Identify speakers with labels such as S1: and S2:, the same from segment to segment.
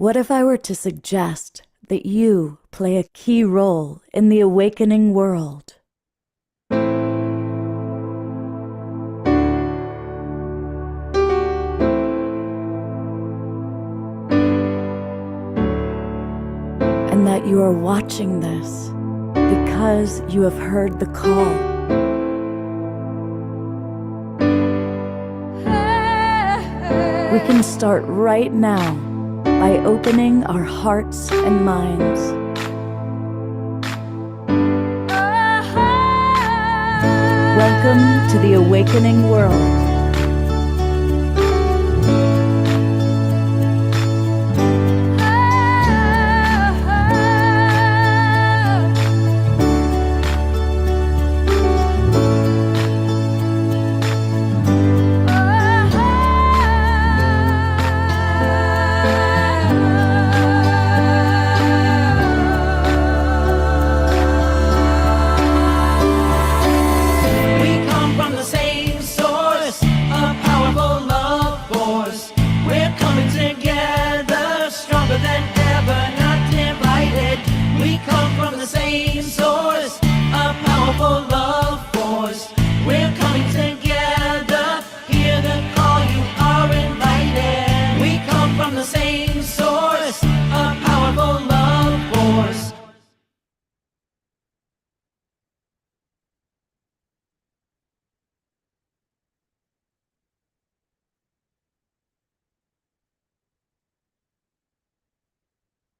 S1: What if I were to suggest that you play a key role in the awakening world? And that you are watching this because you have heard the call. We can start right now by opening our hearts and minds. Welcome to the awakening world.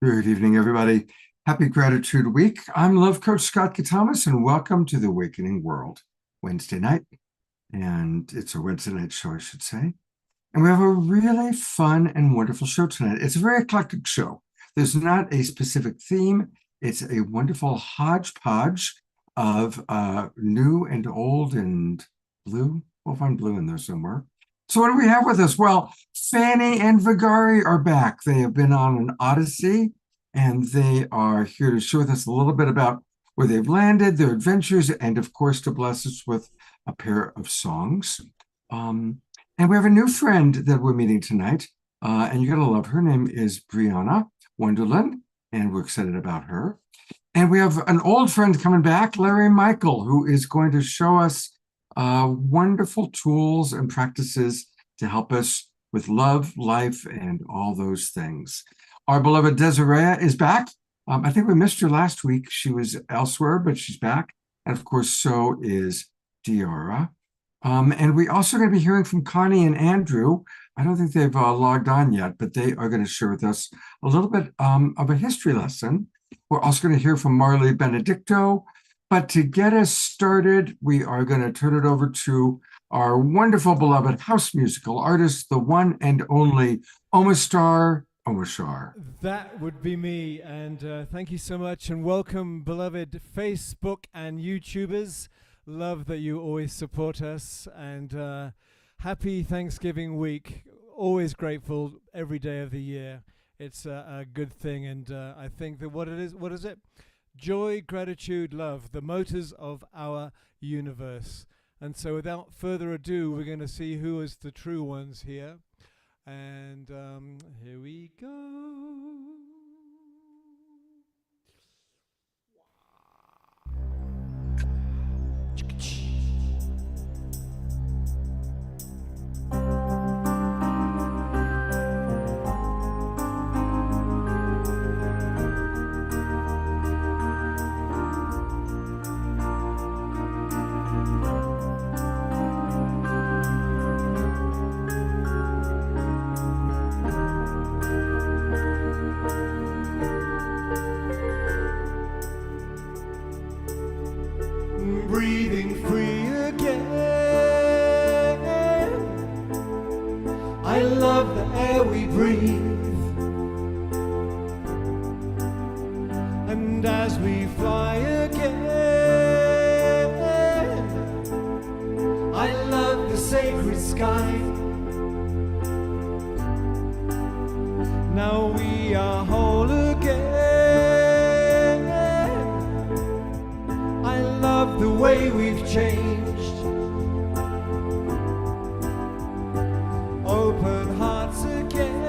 S2: Good evening, everybody. Happy Gratitude Week. I'm Love Coach Scott Katamas, and welcome to the Awakening World Wednesday night. And it's a Wednesday night show, I should say. And we have a really fun and wonderful show tonight. It's a very eclectic show. There's not a specific theme. It's a wonderful hodgepodge of new and old and blue. We'll find blue in there somewhere. So what do we have with us? Well, Fanny and Vegari are back. They have been on an odyssey, and they are here to share with us a little bit about where they've landed, their adventures, and of course, to bless us with a pair of songs. And we have a new friend that we're meeting tonight, and you're going to love her. Her name is Brianna Wonderland, and we're excited about her. And we have an old friend coming back, Larry Michael, who is going to show us wonderful tools and practices to help us with love, life, and all those things. Our beloved Desiree is back. I think we missed her last week. She was elsewhere, but she's back. And of course, so is Diara. And we also going to be hearing from Connie and Andrew. I don't think they've logged on yet, but they are going to share with us a little bit of a history lesson. We're also going to hear from Marley Benedicto. But to get us started, we are going to turn it over to our wonderful, beloved house musical artist, the one and only Omastar Omashar.
S3: That would be me, and thank you so much, and welcome, beloved Facebook and YouTubers. Love that you always support us, and happy Thanksgiving week. Always grateful every day of the year. It's a good thing, and I think that what is it? Joy, gratitude, love, the motors of our universe. And so without further ado, we're going to see who is the true ones here. And here we go. Breathing free again. I love the air we breathe, and as we fly again, I love the sacred sky. Now we are whole again. The way we've changed, open hearts again.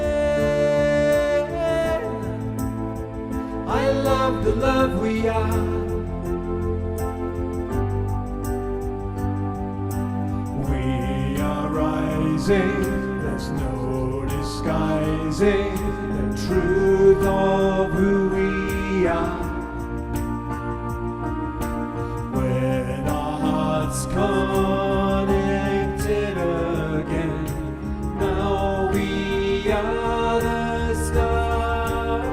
S3: disguising the truth of who we are. When our hearts connected again, now we are the stars.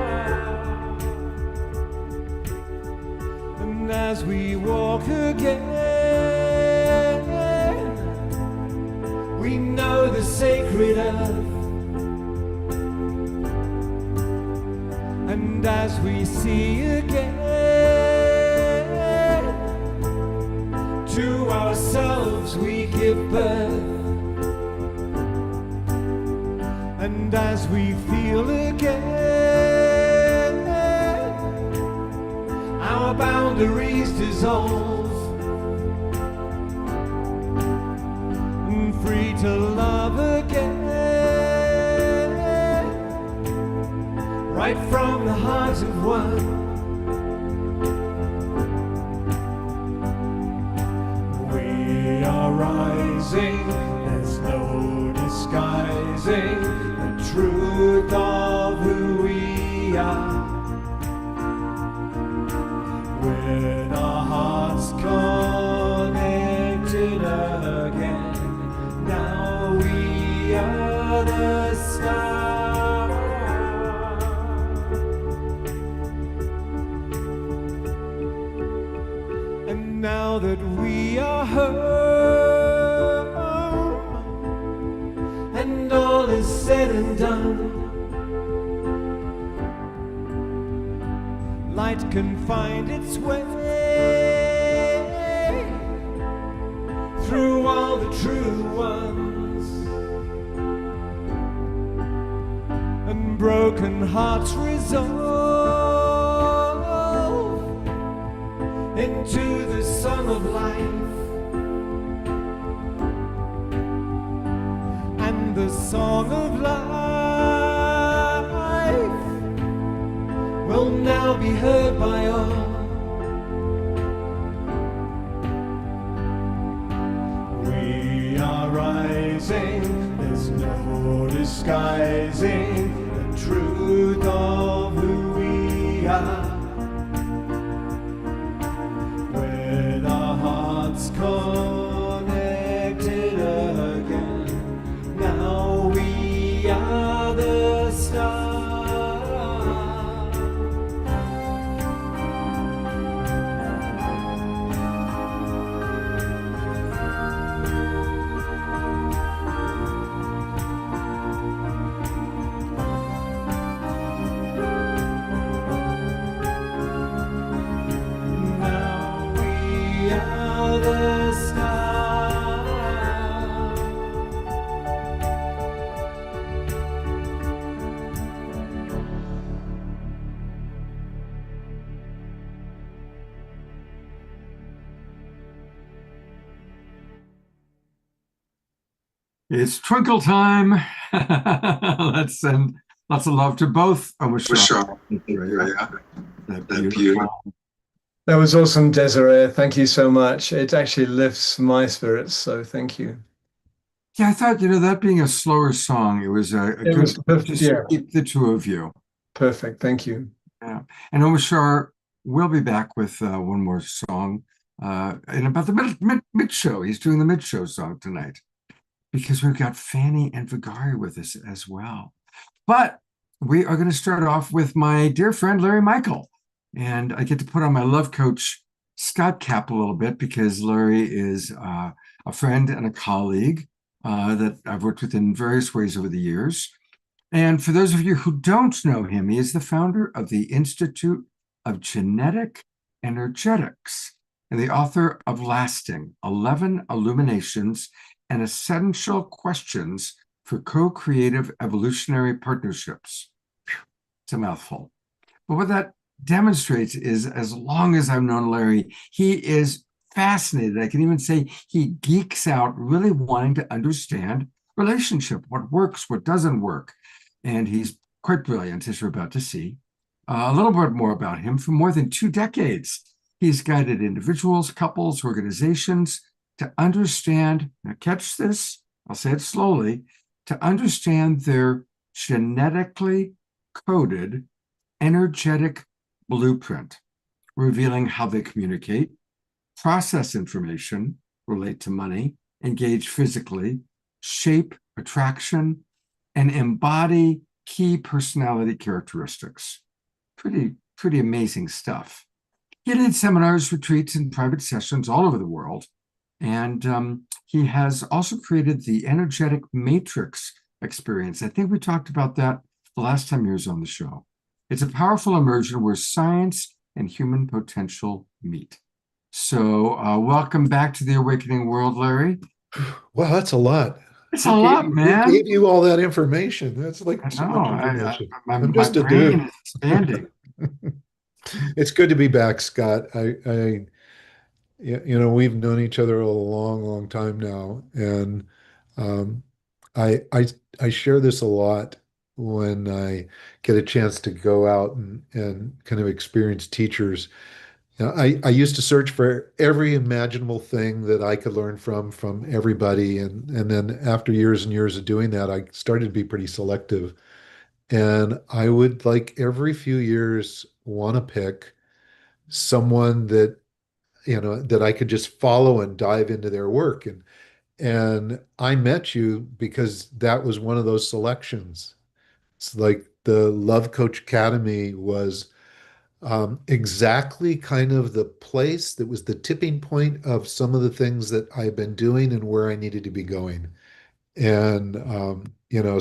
S3: And as we walk again, we know the sacred earth. And as we see again, to ourselves we give birth. And as we feel again, our boundaries dissolve. And free to love again, right from the heart of one. We are rising, there's no disguising the truth of who we are. With our hearts connected again, now we are the stars. And now that we are home and all is said and done, light can find its way through all the true ones, and broken hearts resolve into the song of life. And the song of life will now be heard by all. We are rising, there's no disguising the truth of who we are. With our hearts connected again, now we are the stars.
S2: It's twinkle time. Let's send lots of love to both. Oh, Michelle. That beautiful.
S3: That was awesome, Desiree. Thank you so much. It actually lifts my spirits, so thank you.
S2: Yeah, I thought, that being a slower song, it was a
S3: It
S2: good
S3: was perfect,
S2: just
S3: yeah.
S2: keep the two of you.
S3: Perfect, thank you.
S2: Yeah. And Omashar will be back with one more song in about the mid show. He's doing the mid show song tonight, because we've got Fanny and Vegari with us as well. But we are going to start off with my dear friend, Larry Michael. And I get to put on my love coach Scott cap a little bit, because Larry is a friend and a colleague that I've worked with in various ways over the years. And for those of you who don't know him, he is the founder of the Institute of Genetic Energetics and the author of Lasting 11 Illuminations and Essential Questions for Co-Creative Evolutionary Partnerships. It's a mouthful. But what that demonstrates is, as long as I've known Larry, he is fascinated. I can even say he geeks out, really wanting to understand relationship, what works, what doesn't work. And he's quite brilliant, as you're about to see. A little bit more about him. For more than 2 decades, he's guided individuals, couples, organizations to understand, now catch this, I'll say it slowly, to understand their genetically coded energetic blueprint, revealing how they communicate, process information, relate to money, engage physically, shape attraction, and embody key personality characteristics. Pretty amazing stuff. He did seminars, retreats, and private sessions all over the world. And he has also created the energetic matrix experience. I think we talked about that the last time he was on the show. It's a powerful immersion where science and human potential meet. So welcome back to the Awakening World, Larry.
S4: Wow, that's a lot.
S2: It's a lot,
S4: Who
S2: man.
S4: gave you all that information? That's like
S2: I
S4: so
S2: know.
S4: much information. I'm
S2: My
S4: just a
S2: brain
S4: dude.
S2: is expanding.
S4: It's good to be back, Scott. We've known each other a long, long time now, and um, I share this a lot when I get a chance to go out and kind of experience teachers. I used to search for every imaginable thing that I could learn from everybody, and then after years and years of doing that, I started to be pretty selective. And I would like every few years want to pick someone that that I could just follow and dive into their work. And I met you because that was one of those selections. It's like the Love Coach Academy was exactly kind of the place that was the tipping point of some of the things that I've been doing and where I needed to be going. And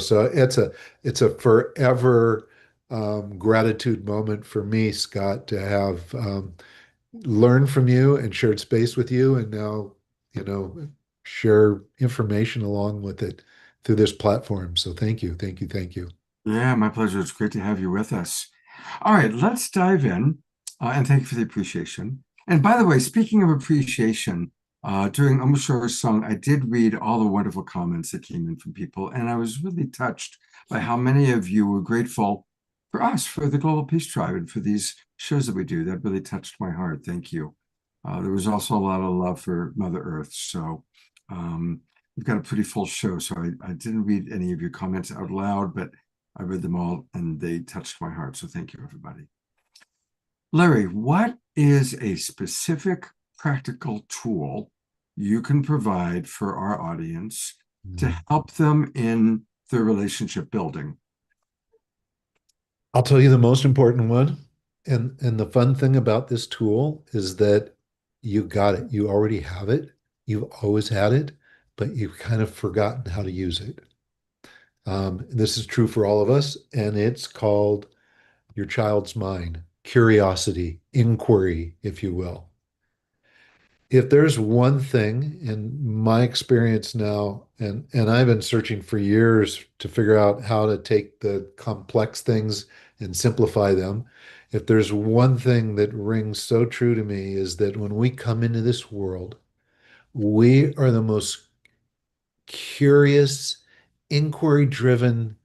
S4: so it's a forever gratitude moment for me, Scott, to have learned from you and shared space with you, and now share information along with it through this platform. So thank you, thank you, thank you.
S2: Yeah, my pleasure. It's great to have you with us. All right, let's dive in. And thank you for the appreciation. And by the way, speaking of appreciation, during Omoshoro's song, I did read all the wonderful comments that came in from people, and I was really touched by how many of you were grateful for us, for the Global Peace Tribe, and for these shows that we do. That really touched my heart. Thank you. There was also a lot of love for Mother Earth. So we've got a pretty full show. So I didn't read any of your comments out loud, but I read them all and they touched my heart. So thank you, everybody. Larry, what is a specific practical tool you can provide for our audience to help them in their relationship building?
S4: I'll tell you the most important one. And the fun thing about this tool is that you got it. You already have it. You've always had it, but you've kind of forgotten how to use it. This is true for all of us, and it's called your child's mind, curiosity, inquiry, if you will. If there's one thing in my experience now, and I've been searching for years to figure out how to take the complex things and simplify them. If there's one thing that rings so true to me is that when we come into this world, we are the most curious, inquiry-driven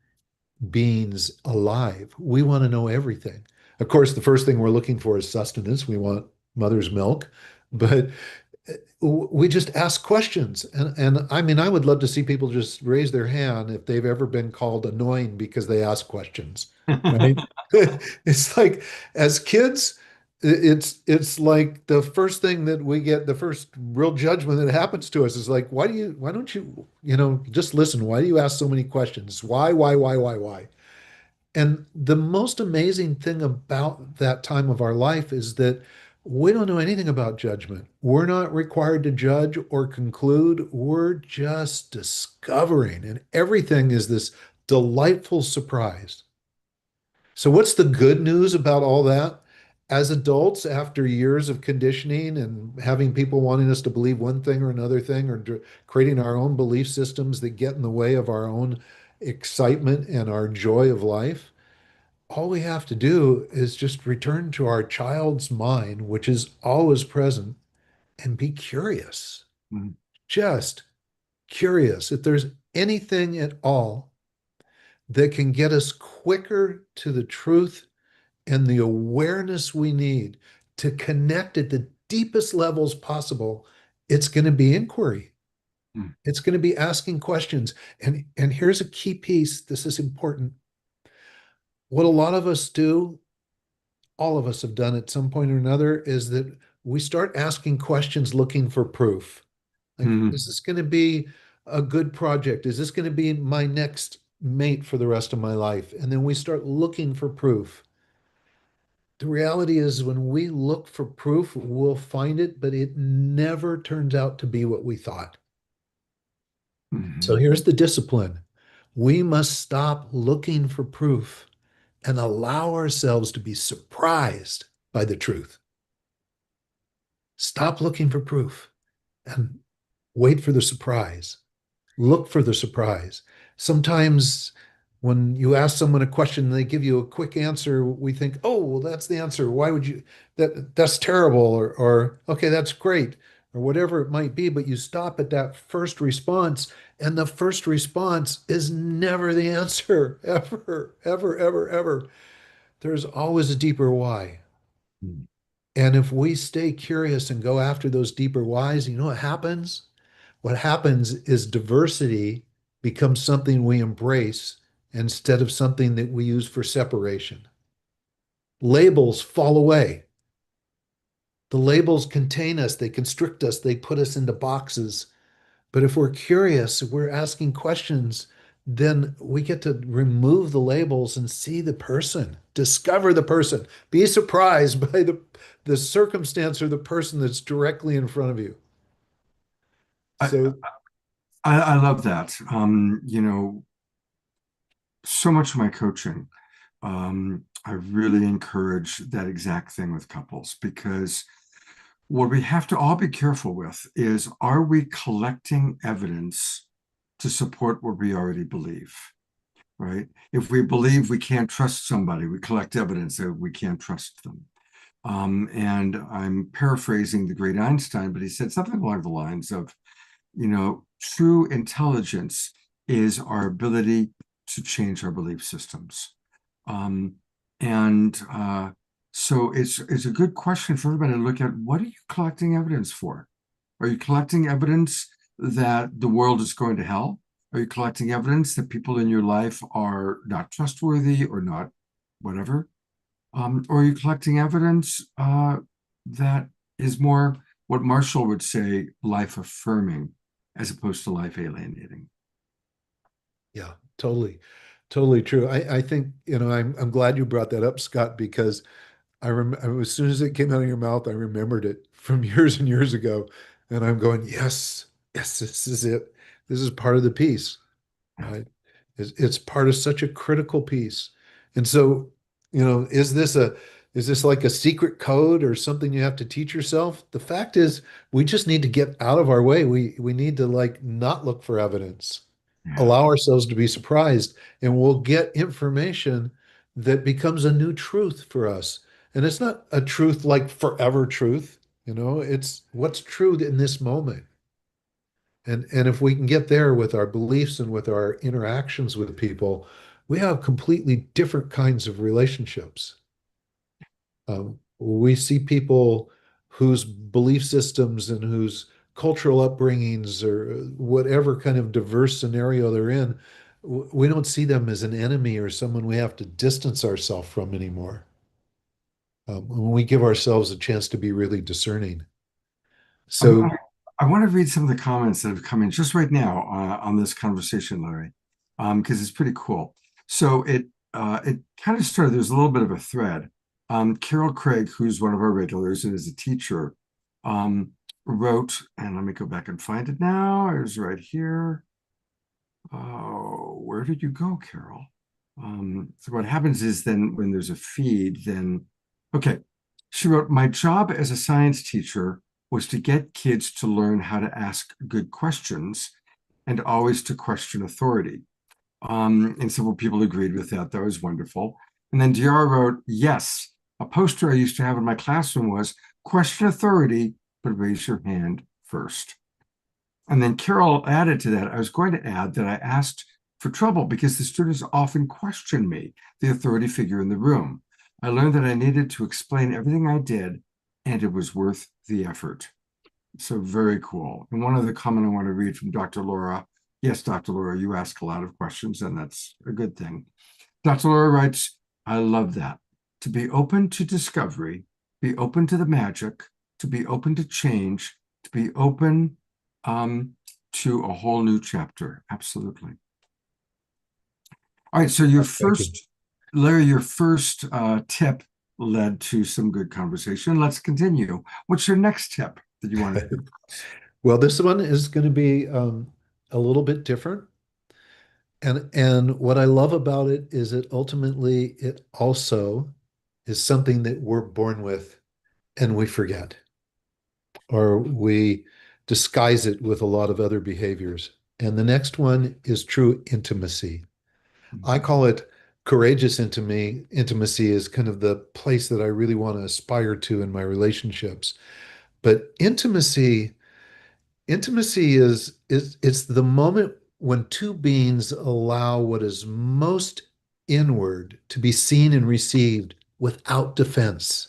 S4: beings alive. We want to know everything. Of course, the first thing we're looking for is sustenance. We want mother's milk, but we just ask questions. And I mean, I would love to see people just raise their hand if they've ever been called annoying because they ask questions, right? It's like as kids, it's like the first thing that we get, the first real judgment that happens to us is like, why don't you, just listen? Why do you ask so many questions? Why? And the most amazing thing about that time of our life is that we don't know anything about judgment. We're not required to judge or conclude. We're just discovering, and everything is this delightful surprise. So, what's the good news about all that? As adults, after years of conditioning and having people wanting us to believe one thing or another thing, or creating our own belief systems that get in the way of our own excitement and our joy of life, all we have to do is just return to our child's mind, which is always present, and be curious.
S2: Mhm.
S4: Just curious. If there's anything at all that can get us quicker to the truth and the awareness we need to connect at the deepest levels possible, it's going to be inquiry.
S2: Mm.
S4: It's going to be asking questions. And here's a key piece. This is important. What a lot of us do, all of us have done at some point or another, is that we start asking questions looking for proof. Like,
S2: Mhm.
S4: is this going to be a good project? Is this going to be my next mate for the rest of my life? And then we start looking for proof. The reality is, when we look for proof, we'll find it, but it never turns out to be what we thought. So
S2: Mhm.
S4: here's the discipline. We must stop looking for proof and allow ourselves to be surprised by the truth. Stop looking for proof and wait for the surprise. Look for the surprise. Sometimes when you ask someone a question and they give you a quick answer, we think, oh, well, that's the answer. Why would you that's terrible, or okay, that's great, or whatever it might be. But you stop at that first response, and the first response is never the answer, ever, ever, ever, ever. There's always a deeper why.
S2: Mhm.
S4: And if we stay curious and go after those deeper whys, you know what happens? What happens is diversity becomes something we embrace instead of something that we use for separation. Labels fall away. The labels contain us, they constrict us, they put us into boxes. But if we're curious, if we're asking questions, then we get to remove the labels and see the person, discover the person, be surprised by the circumstance or the person that's directly in front of you.
S2: I,
S4: So,
S2: I love that. So much of my coaching, I really encourage that exact thing with couples, because what we have to all be careful with is, are we collecting evidence to support what we already believe, right? If we believe we can't trust somebody, we collect evidence that we can't trust them. And I'm paraphrasing the great Einstein, but he said something along the lines of, true intelligence is our ability to change our belief systems. Um, and so it's a good question for everybody to look at. What are you collecting evidence for? Are you collecting evidence that the world is going to hell? Are you collecting evidence that people in your life are not trustworthy or not whatever? Or are you collecting evidence that is more what Marshall would say, life affirming, as opposed to life alienating?
S4: yeah, totally, totally true. I think, I'm glad you brought that up, Scott, because I remember as soon as it came out of your mouth, I remembered it from years and years ago. And I'm going, yes, yes, this is it. This is part of the piece, right? It's part of such a critical piece. And so, is this like a secret code or something you have to teach yourself? The fact is, we just need to get out of our way. We need to like not look for evidence,
S2: Yeah.
S4: allow ourselves to be surprised, and we'll get information that becomes a new truth for us. And it's not a truth like forever truth, it's what's true in this moment. And if we can get there with our beliefs and with our interactions with people, we have completely different kinds of relationships. We see people whose belief systems and whose cultural upbringings or whatever kind of diverse scenario they're in, we don't see them as an enemy or someone we have to distance ourselves from anymore. When we give ourselves a chance to be really discerning.
S2: I'm,
S4: So,
S2: I want to read some of the comments that have come in just right now on this conversation, Larry, because it's pretty cool. So it kind of started. There's a little bit of a thread. Carol Craig, who's one of our regulars and is a teacher, um, wrote, and let me go back and find it now. It was right here. Oh, where did you go, Carol? So what happens is, then when there's a feed, then okay. She wrote, my job as a science teacher was to get kids to learn how to ask good questions and always to question authority. And several people agreed with that. That was wonderful. And then DR wrote, yes, a poster I used to have in my classroom was, question authority, but raise your hand first. And then Carol added to that, I was going to add that I asked for trouble because the students often questioned me, the authority figure in the room. I learned that I needed to explain everything I did, and it was worth the effort. So very cool. And one other comment I want to read from Dr. Laura. Yes, Dr. Laura, you ask a lot of questions, and that's a good thing. Dr. Laura writes, I love that. To be open to discovery, be open to the magic, to be open to change, to be open to a whole new chapter. Absolutely. All right. So your
S4: Thank you.
S2: first, Larry, your first tip led to some good conversation. Let's continue. What's your next tip that you want to give us?
S4: Well, this one is going to be a little bit different. And what I love about it is that ultimately it also is something that we're born with and we forget, or we disguise it with a lot of other behaviors. And the next one is true intimacy. I call it courageous intimacy. Intimacy is kind of the place that I really want to aspire to in my relationships. But intimacy is it's the moment when two beings allow what is most inward to be seen and received without defense.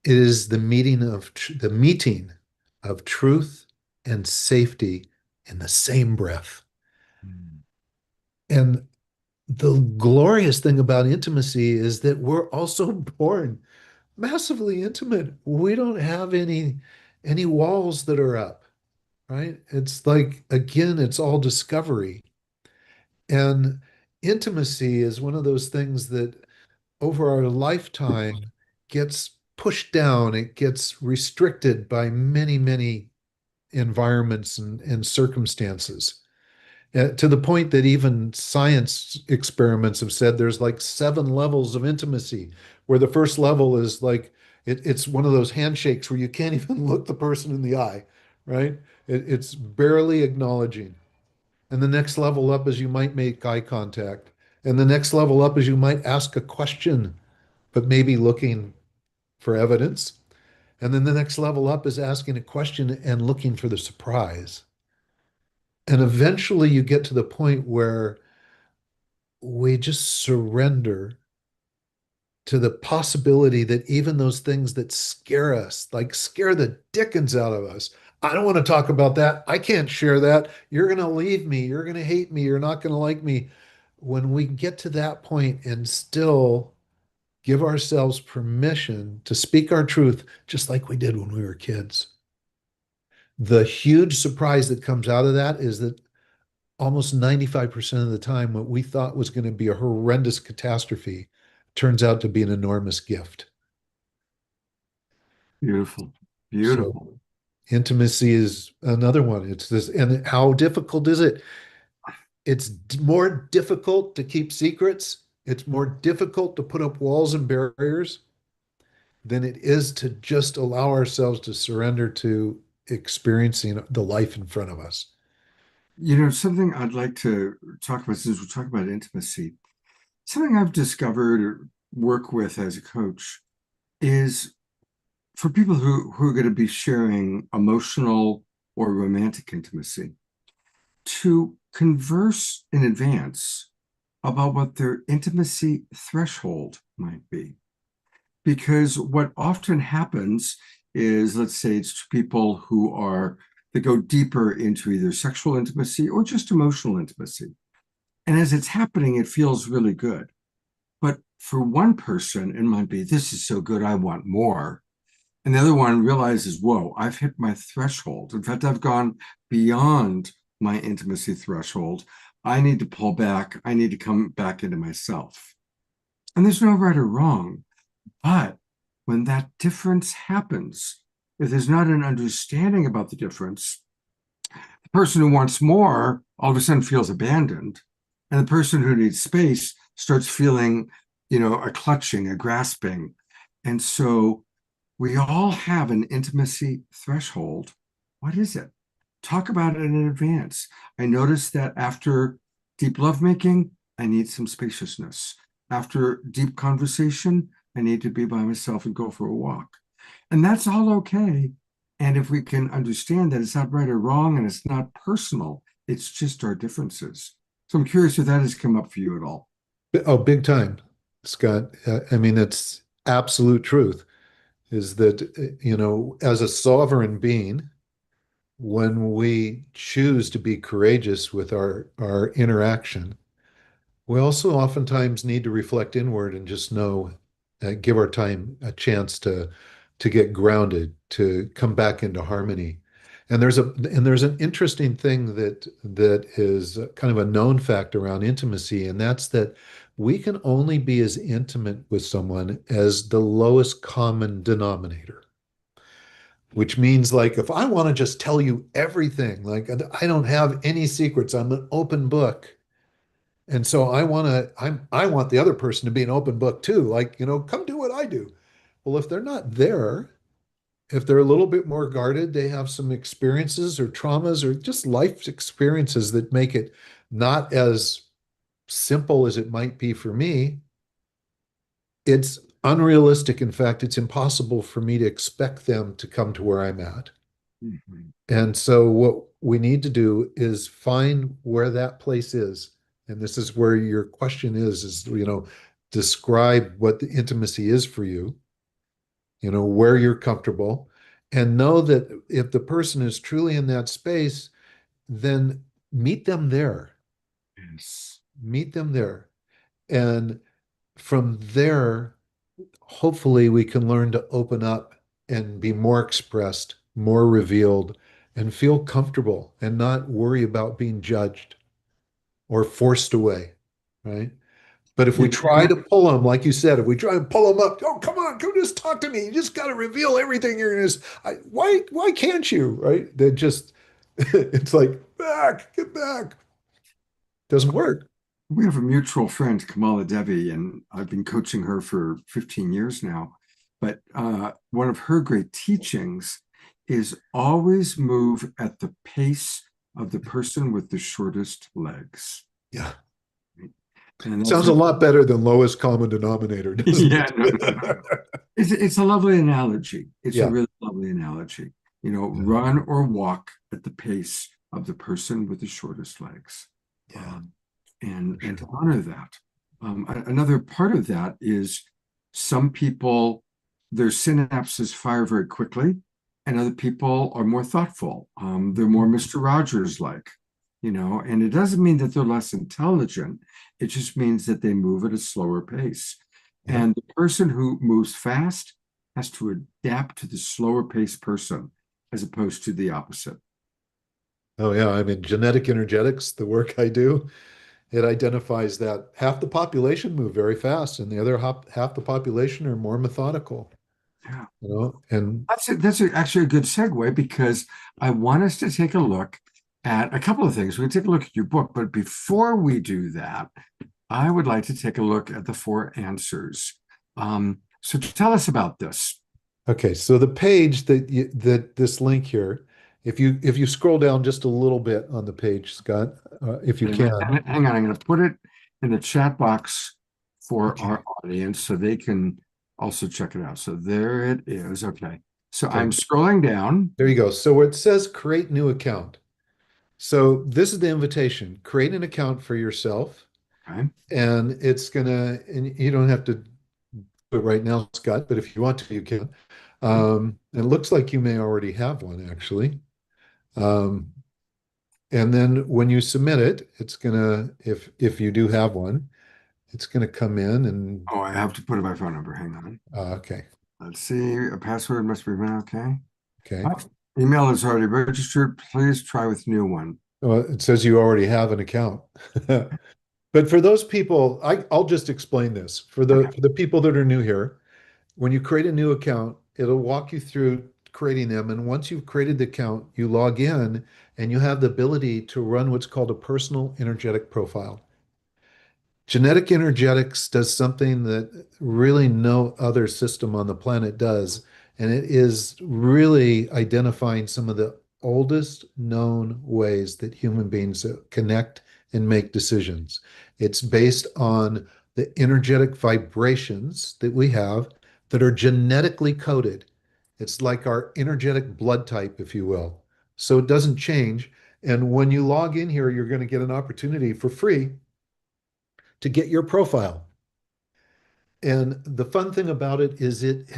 S4: It is the meeting of truth and safety in the same breath.
S2: Mm.
S4: And the glorious thing about intimacy is that we're also born massively intimate. We don't have any walls that are up, right? It's like, again, it's all discovery. And intimacy is one of those things that over our lifetime gets pushed down, it gets restricted by many, many environments and circumstances. To the point that even science experiments have said there's like 7 levels of intimacy, where the first level is like it's one of those handshakes where you can't even look the person in the eye, right? It's barely acknowledging. And the next level up is you might make eye contact. And the next level up is you might ask a question, but maybe looking for evidence. And then the next level up is asking a question and looking for the surprise. And eventually you get to the point where we just surrender to the possibility that even those things that scare us, like scare the dickens out of us, I don't want to talk about that. I can't share that. You're going to leave me. You're going to hate me. You're not going to like me. When we get to that point and still give ourselves permission to speak our truth, just like we did when we were kids, the huge surprise that comes out of that is that almost 95% of the time, what we thought was going to be a horrendous catastrophe turns out to be an enormous gift.
S2: Beautiful.
S4: So
S2: Beautiful.
S4: intimacy is another one. It's this, and how difficult is it? It's more difficult to keep secrets. It's more difficult to put up walls and barriers than it is to just allow ourselves to surrender to experiencing the life in front of us.
S2: Something I'd like to talk about since we're talking about intimacy, something I've discovered or work with as a coach is for people who are going to be sharing emotional or romantic intimacy to converse in advance about what their intimacy threshold might be. Because what often happens is, let's say it's people that go deeper into either sexual intimacy or just emotional intimacy. And as it's happening, it feels really good. But for one person, it might be, this is so good, I want more. And the other one realizes, whoa, I've hit my threshold. In fact, I've gone beyond my intimacy threshold. I need to pull back. I need to come back into myself. And there's no right or wrong. But when that difference happens, if there's not an understanding about the difference, the person who wants more all of a sudden feels abandoned. And the person who needs space starts feeling, a clutching, a grasping. And so we all have an intimacy threshold. What is it? Talk about it in advance. I noticed that after deep lovemaking, I need some spaciousness. After deep conversation, I need to be by myself and go for a walk. And that's all okay. And if we can understand that it's not right or wrong and it's not personal, it's just our differences. So I'm curious if that has come up for you at all.
S4: Oh, big time, Scott. I mean, it's absolute truth is that, as a sovereign being, when we choose to be courageous with our interaction, We also oftentimes need to reflect inward and just know, give our time a chance to get grounded, to come back into harmony. And there's an interesting thing that is kind of a known fact around intimacy, and that's that we can only be as intimate with someone as the lowest common denominator. Which means, like, if I want to just tell you everything, like I don't have any secrets, I'm an open book. And so I want the other person to be an open book too. Like, come do what I do. Well, if they're not there, if they're a little bit more guarded, they have some experiences or traumas or just life experiences that make it not as simple as it might be for me. It's unrealistic. In fact, it's impossible for me to expect them to come to where I'm at.
S2: Mhm.
S4: And so what we need to do is find where that place is. And this is where your question is, describe what the intimacy is for you, where you're comfortable, and know that if the person is truly in that space, then meet them there.
S2: Yes.
S4: Meet them there. And from there, hopefully we can learn to open up and be more expressed, more revealed, and feel comfortable and not worry about being judged or forced away, right? But if we
S2: Yeah,
S4: try to pull them, like you said, if we try and pull them up, oh, come on, come just talk to me. You just got to reveal everything you're in. Why can't you, right? They just, it's like, get back. Doesn't work.
S2: we have a mutual friend, Kamala Devi, and I've been coaching her for 15 years now. But one of her great teachings is always move at the pace of the person with the shortest legs.
S4: Yeah.
S2: And that's
S4: Sounds a lot better than lowest common denominator, doesn't
S2: yeah,
S4: it?
S2: no, no, no. It's a lovely analogy. It's a
S4: Yeah.
S2: really lovely analogy.
S4: Yeah.
S2: Run or walk at the pace of the person with the shortest legs.
S4: Yeah.
S2: And to honor that. Another part of that is some people, their synapses fire very quickly, and other people are more thoughtful. They're more Mr. Rogers like, and it doesn't mean that they're less intelligent. It just means that they move at a slower pace.
S4: Yeah.
S2: And the person who moves fast has to adapt to the slower paced person as opposed to the opposite.
S4: Oh, yeah. I mean, genetic energetics, the work I do, it identifies that half the population move very fast and the other half the population are more methodical,
S2: Yeah.
S4: and
S2: Actually a good segue because I want us to take a look at a couple of things. We're going to take a look at your book, but before we do that, I would like to take a look at the four answers. So tell us about this.
S4: okay. So the page that this link here, if you scroll down just a little bit on the page, Scott, if you
S2: Hang on,
S4: can.
S2: hang on, I'm going to put it in the chat box for
S4: Okay.
S2: our audience so they can also check it out. So there it is. Okay. So
S4: Okay.
S2: I'm scrolling down.
S4: There you go. So where it says create new account. So this is the invitation. Create an account for yourself,
S2: Okay.
S4: and and you don't have to do it right now, Scott, but if you want to, you can. It looks like you may already have one, actually. Um, and then when you submit it, it's gonna, if you do have one, it's gonna come in and
S2: Oh, I have to put in my phone number. Hang on.
S4: okay,
S2: Let's see. A password must be okay.
S4: okay.
S2: Email is already registered. Please try with new one.
S4: Well, it says you already have an account. But for those people, I'll just explain this.
S2: Okay.
S4: For the people that are new here, when you create a new account, it'll walk you through creating them. And once you've created the account, you log in and you have the ability to run what's called a personal energetic profile. Genetic energetics does something that really no other system on the planet does, and it is really identifying some of the oldest known ways that human beings connect and make decisions. It's based on the energetic vibrations that we have that are genetically coded. It's like our energetic blood type, if you will. So it doesn't change. And when you log in here, you're going to get an opportunity for free to get your profile. And the fun thing about it is it's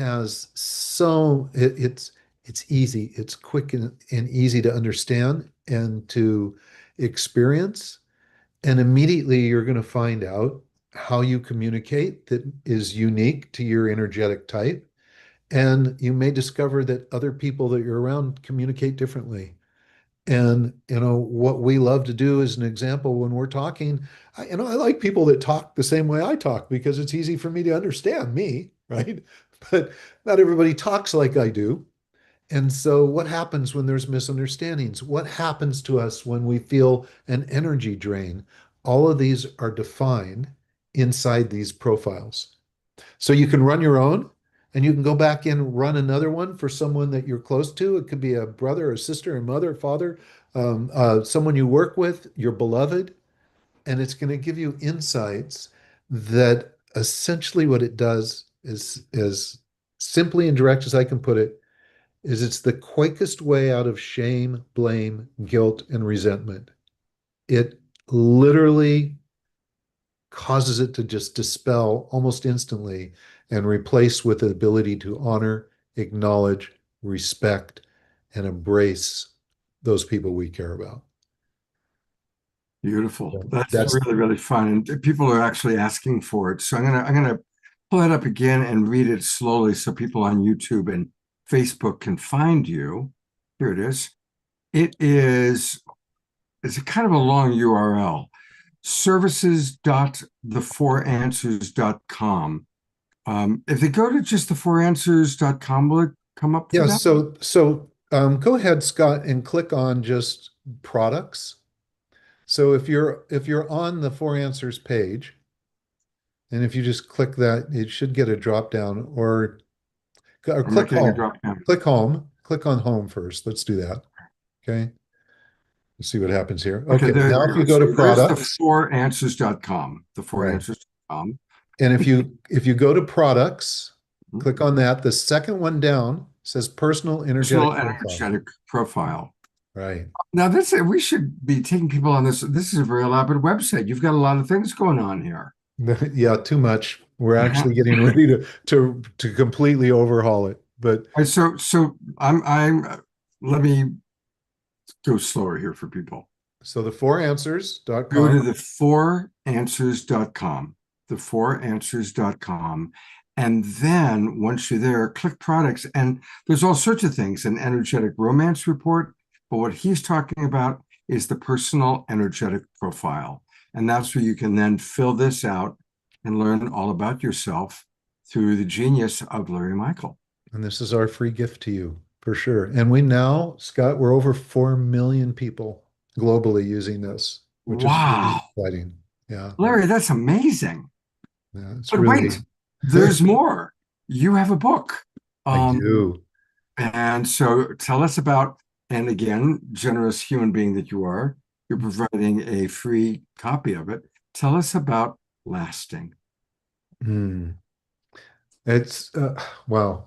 S4: easy, it's quick and easy to understand and to experience. And immediately you're going to find out how you communicate that is unique to your energetic type. And you may discover that other people that you're around communicate differently. And what we love to do as an example when we're talking, I like people that talk the same way I talk because it's easy for me to understand me, right? But not everybody talks like I do. And so, what happens when there's misunderstandings? What happens to us when we feel an energy drain? All of these are defined inside these profiles. So, you can run your own and you can go back and run another one for someone that you're close to. It could be a brother or sister, a mother, father, someone you work with, your beloved. And it's going to give you insights that essentially what it does is, as simply and direct as I can put it, is it's the quickest way out of shame, blame, guilt, and resentment. It literally causes it to just dispel almost instantly and replace with the ability to honor, acknowledge, respect, and embrace those people we care about.
S2: Beautiful.
S4: So
S2: That's
S4: that's
S2: really, really fun. And people are actually asking for it. So I'm gonna pull it up again and read it slowly so people on YouTube and Facebook can find you. Here it is. It is it's a kind of a long URL. Services.the4answers.com. If they go to just the4answers.com, will it come up for
S4: yeah.
S2: them?
S4: So go ahead, Scott, and click on just products. So if you're on the Four Answers page, and if you just click that, it should get a drop down or
S2: I'm not
S4: click
S2: getting a
S4: home.
S2: drop down.
S4: Click home. Click on home first. Let's do that. Okay. Let's see what happens here.
S2: Okay,
S4: Okay.
S2: there
S4: Now
S2: we
S4: if you
S2: go.
S4: go
S2: So
S4: to
S2: there's the
S4: products,
S2: fouranswers.com, the
S4: right.
S2: fouranswers.com.
S4: And if you go to products,
S2: Mhm.
S4: click on that. The second one down says personal
S2: Personal
S4: energetic
S2: and
S4: profile.
S2: energetic profile.
S4: Right.
S2: Now, we should be taking people on this. This is a very elaborate website. You've got a lot of things going on here.
S4: Yeah, too much. We're actually getting ready to completely overhaul it. But
S2: All right, so let me go slower here for people.
S4: so the fouranswers.com.
S2: Go to the4answers.com, the4answers.com. And then once you're there, click products. And there's all sorts of things, an energetic romance report. But what he's talking about is the personal energetic profile. And that's where you can then fill this out and learn all about yourself through the genius of Larry Michael.
S4: And this is our free gift to you for sure. And we now, Scott, we're over 4 million people globally using this, which is really
S2: Wow.
S4: exciting. Yeah.
S2: Larry, that's amazing.
S4: Yeah. It's
S2: But
S4: really,
S2: wait, there's more. You have a book.
S4: I
S2: Um,
S4: do.
S2: and so tell us about, and again, generous human being that you are, you're providing a free copy of it. Tell us about Lasting.
S4: Hmm. It's, wow.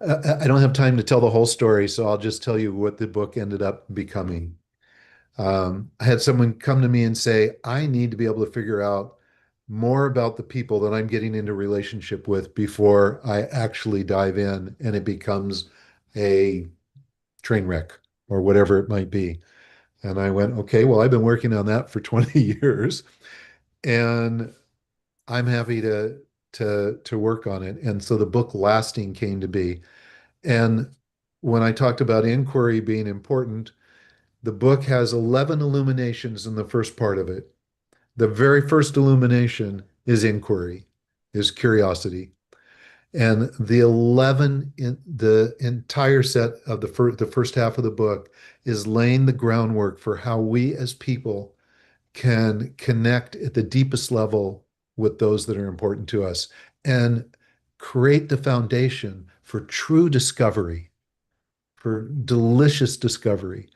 S4: I don't have time to tell the whole story, so I'll just tell you what the book ended up becoming. I had someone come to me and say, I need to be able to figure out more about the people that I'm getting into relationship with before I actually dive in and it becomes a train wreck or whatever it might be. And I went, okay, well, I've been working on that for 20 years and I'm happy to work on it. And so the book Lasting came to be. And when I talked about inquiry being important, the book has 11 illuminations in the first part of it. The very first illumination is inquiry, is curiosity. And the 11 in the entire set of the first half of the book is laying the groundwork for how we as people can connect at the deepest level with those that are important to us and create the foundation for true discovery, for delicious discovery.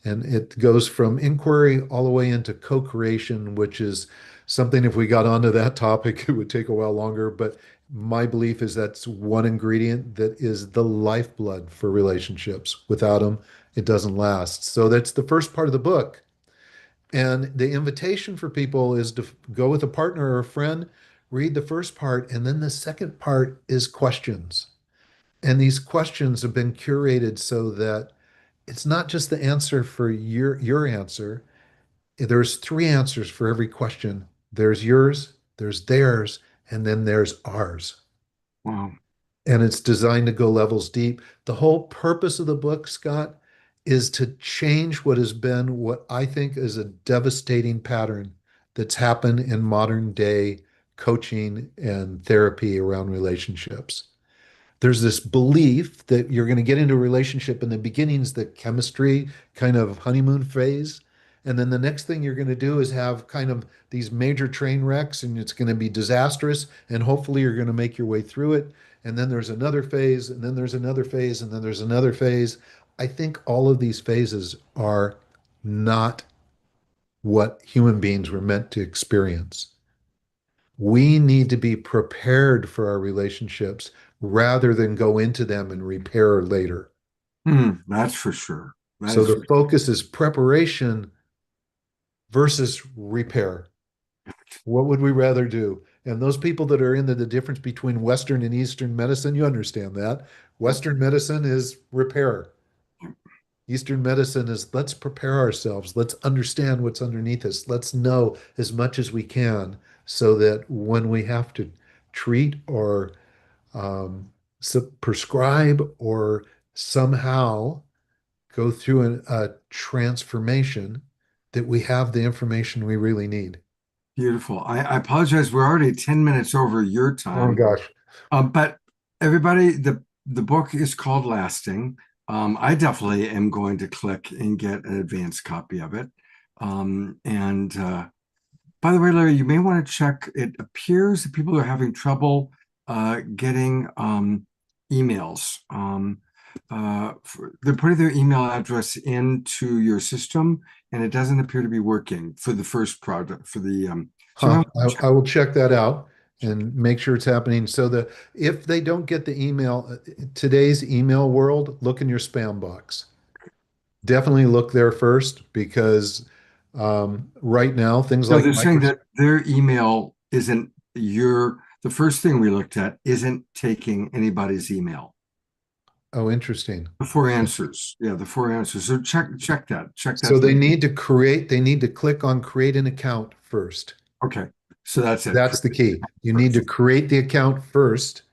S4: And it goes from inquiry all the way into co-creation, which is something, if we got onto that topic, it would take a while longer. But my belief is that's one ingredient that is the lifeblood for relationships. Without them, it doesn't last. So that's the first part of the book. And the invitation for people is to go with a partner or a friend, read the first part, and then the second part is questions. And these questions have been curated so that it's not just the answer for your answer, there's three answers for every question. There's yours, there's theirs, and then there's ours.
S2: Wow.
S4: And it's designed to go levels deep. The whole purpose of the book, Scott, is to change what has been what I think is a devastating pattern that's happened in modern day coaching and therapy around relationships. There's this belief that you're going to get into a relationship in the beginning's the chemistry kind of honeymoon phase. And then the next thing you're going to do is have kind of these major train wrecks and it's going to be disastrous. And hopefully you're going to make your way through it. And then there's another phase, and then there's another phase, and then there's another phase. I think all of these phases are not what human beings were meant to experience. We need to be prepared for our relationships rather than go into them and repair later.
S2: That's for sure. That
S4: So
S2: is
S4: the focus is preparation versus repair. What would we rather do? And those people that are into the difference between Western and Eastern medicine, you understand that. Western medicine is repair. Eastern medicine is let's prepare ourselves. Let's understand what's underneath us. Let's know as much as we can so that when we have to treat or prescribe or somehow go through a transformation, that we have the information we really need.
S2: beautiful. I apologize. We're already 10 minutes over your
S4: Oh
S2: time.
S4: gosh.
S2: But everybody, the book is called Lasting. I definitely am going to click and get an advanced copy of it. And by the way, Larry, you may want to check. It appears that people are having trouble getting emails. They're putting their email address into your system, and it doesn't appear to be working for the first project. For the
S4: Huh. I will check that out and make sure it's happening. So if they don't get the email, today's email world, look in your spam box. Definitely look there first because right now things
S2: No,
S4: like
S2: they're saying
S4: Microsoft.
S2: that their email isn't the first thing we looked at isn't taking anybody's email.
S4: Oh, interesting.
S2: The four answers. Yeah, the four answers. So check that. Check
S4: So
S2: that.
S4: they need to click on create an account first.
S2: Okay. So that's it.
S4: That's the key. You need to create the account first,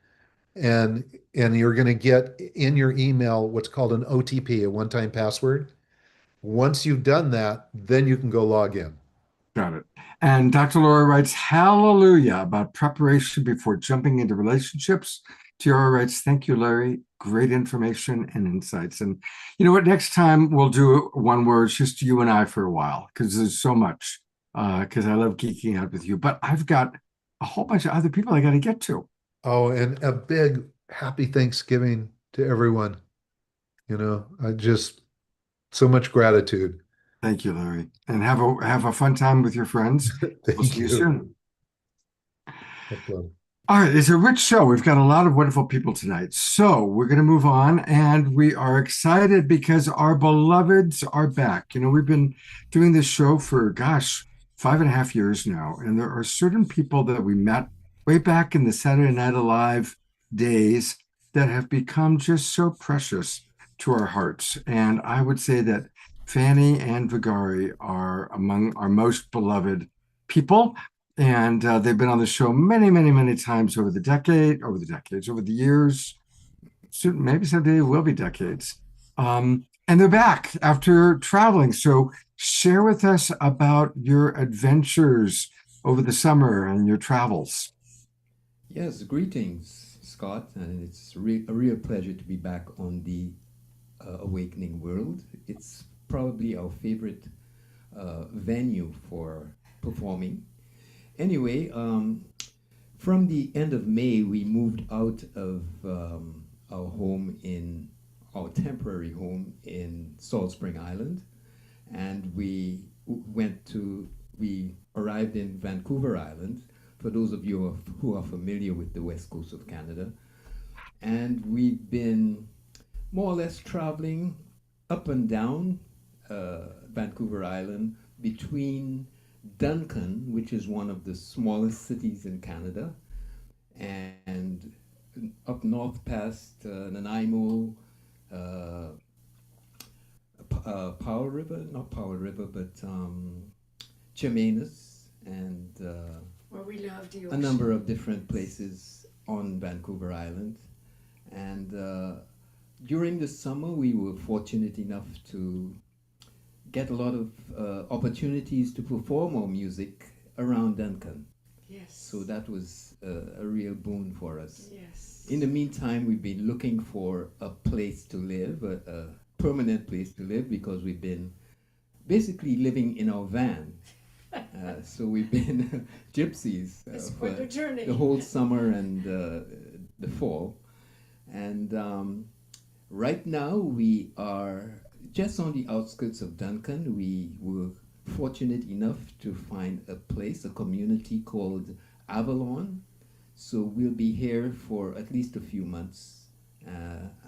S4: and you're going to get in your email what's called an OTP, a one-time password. Once you've done that, then you can go log in.
S2: Got it. And Dr. Laura writes, hallelujah, about preparation before jumping into relationships. Tiara writes, thank you, Larry. Great information and insights. And you know what? Next time we'll do one word, just you and I for a while, because there's so much, because I love geeking out with you. But I've got a whole bunch of other people I got to get to.
S4: Oh, and a big happy Thanksgiving to everyone. I just so much gratitude.
S2: Thank you, Larry. And have a fun time with your friends. We'll
S4: Thank
S2: see you
S4: you.
S2: soon.
S4: Excellent.
S2: All right, it's a rich show. We've got a lot of wonderful people tonight. So we're going to move on, and we are excited because our beloveds are back. We've been doing this show for, gosh, 5.5 years now, and there are certain people that we met way back in the Saturday Night Alive days that have become just so precious to our hearts. And I would say that Fanny and Vegari are among our most beloved people. And they've been on the show many, many, many times over the years. Soon, maybe someday it will be decades. And they're back after traveling. So share with us about your adventures over the summer and your travels.
S5: Yes, greetings, Scott, and it's a real pleasure to be back on the Awakening World. It's probably our favorite venue for performing. Anyway, from the end of May, we moved out of our temporary home in Salt Spring Island, and we arrived in Vancouver Island, for those of you who are familiar with the west coast of Canada. And we've been more or less traveling up and down Vancouver Island between Duncan, which is one of the smallest cities in Canada, and up north past Nanaimo, Powell River, not Powell River, but Chemainus, and
S6: Where we love the
S5: a
S6: ocean.
S5: number of different places on Vancouver Island. And during the summer, we were fortunate enough to get a lot of opportunities to perform our music around Duncan.
S6: Yes.
S5: So that was a real boon for us.
S6: Yes.
S5: In the meantime, we've been looking for a place to live, a permanent place to live, because we've been basically living in our van. So we've been gypsies
S6: It's quite a journey.
S5: the whole summer and the fall. And right now we are just on the outskirts of Duncan. We were fortunate enough to find a place, a community called Avalon. So we'll be here for at least a few months.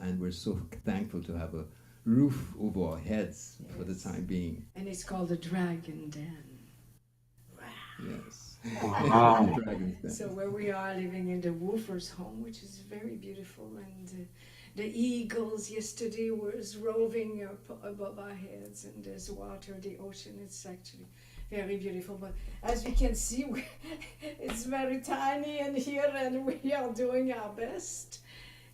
S5: And we're so thankful to have a roof over our heads for the
S6: Yes.
S5: time being.
S6: And it's called the Dragon Den.
S5: Yes.
S2: Wow.
S5: Dragon's Den.
S6: So where we are living in the Woofer's home, which is very beautiful, and the eagles yesterday was roving up above our heads, and there's water, the ocean. It's actually very beautiful. But as we can see, it's very tiny in here, and we are doing our best.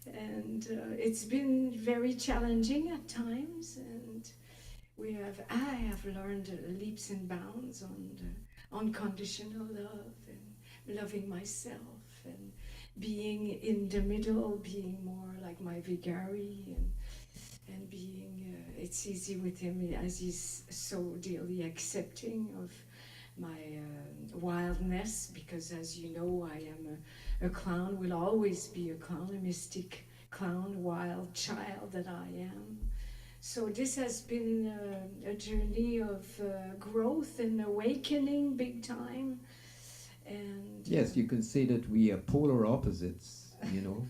S6: And it's been very challenging at times, and I have learned leaps and bounds on the unconditional love and loving myself and being in the middle, being more like my Vegari, and being it's easy with him as he's so dearly accepting of my wildness, because as you know, I am a clown, will always be a clown, a mystic clown, wild child that I am. So this has been a journey of growth and awakening, big time. And
S5: Yes, you can say that we are polar opposites, you know,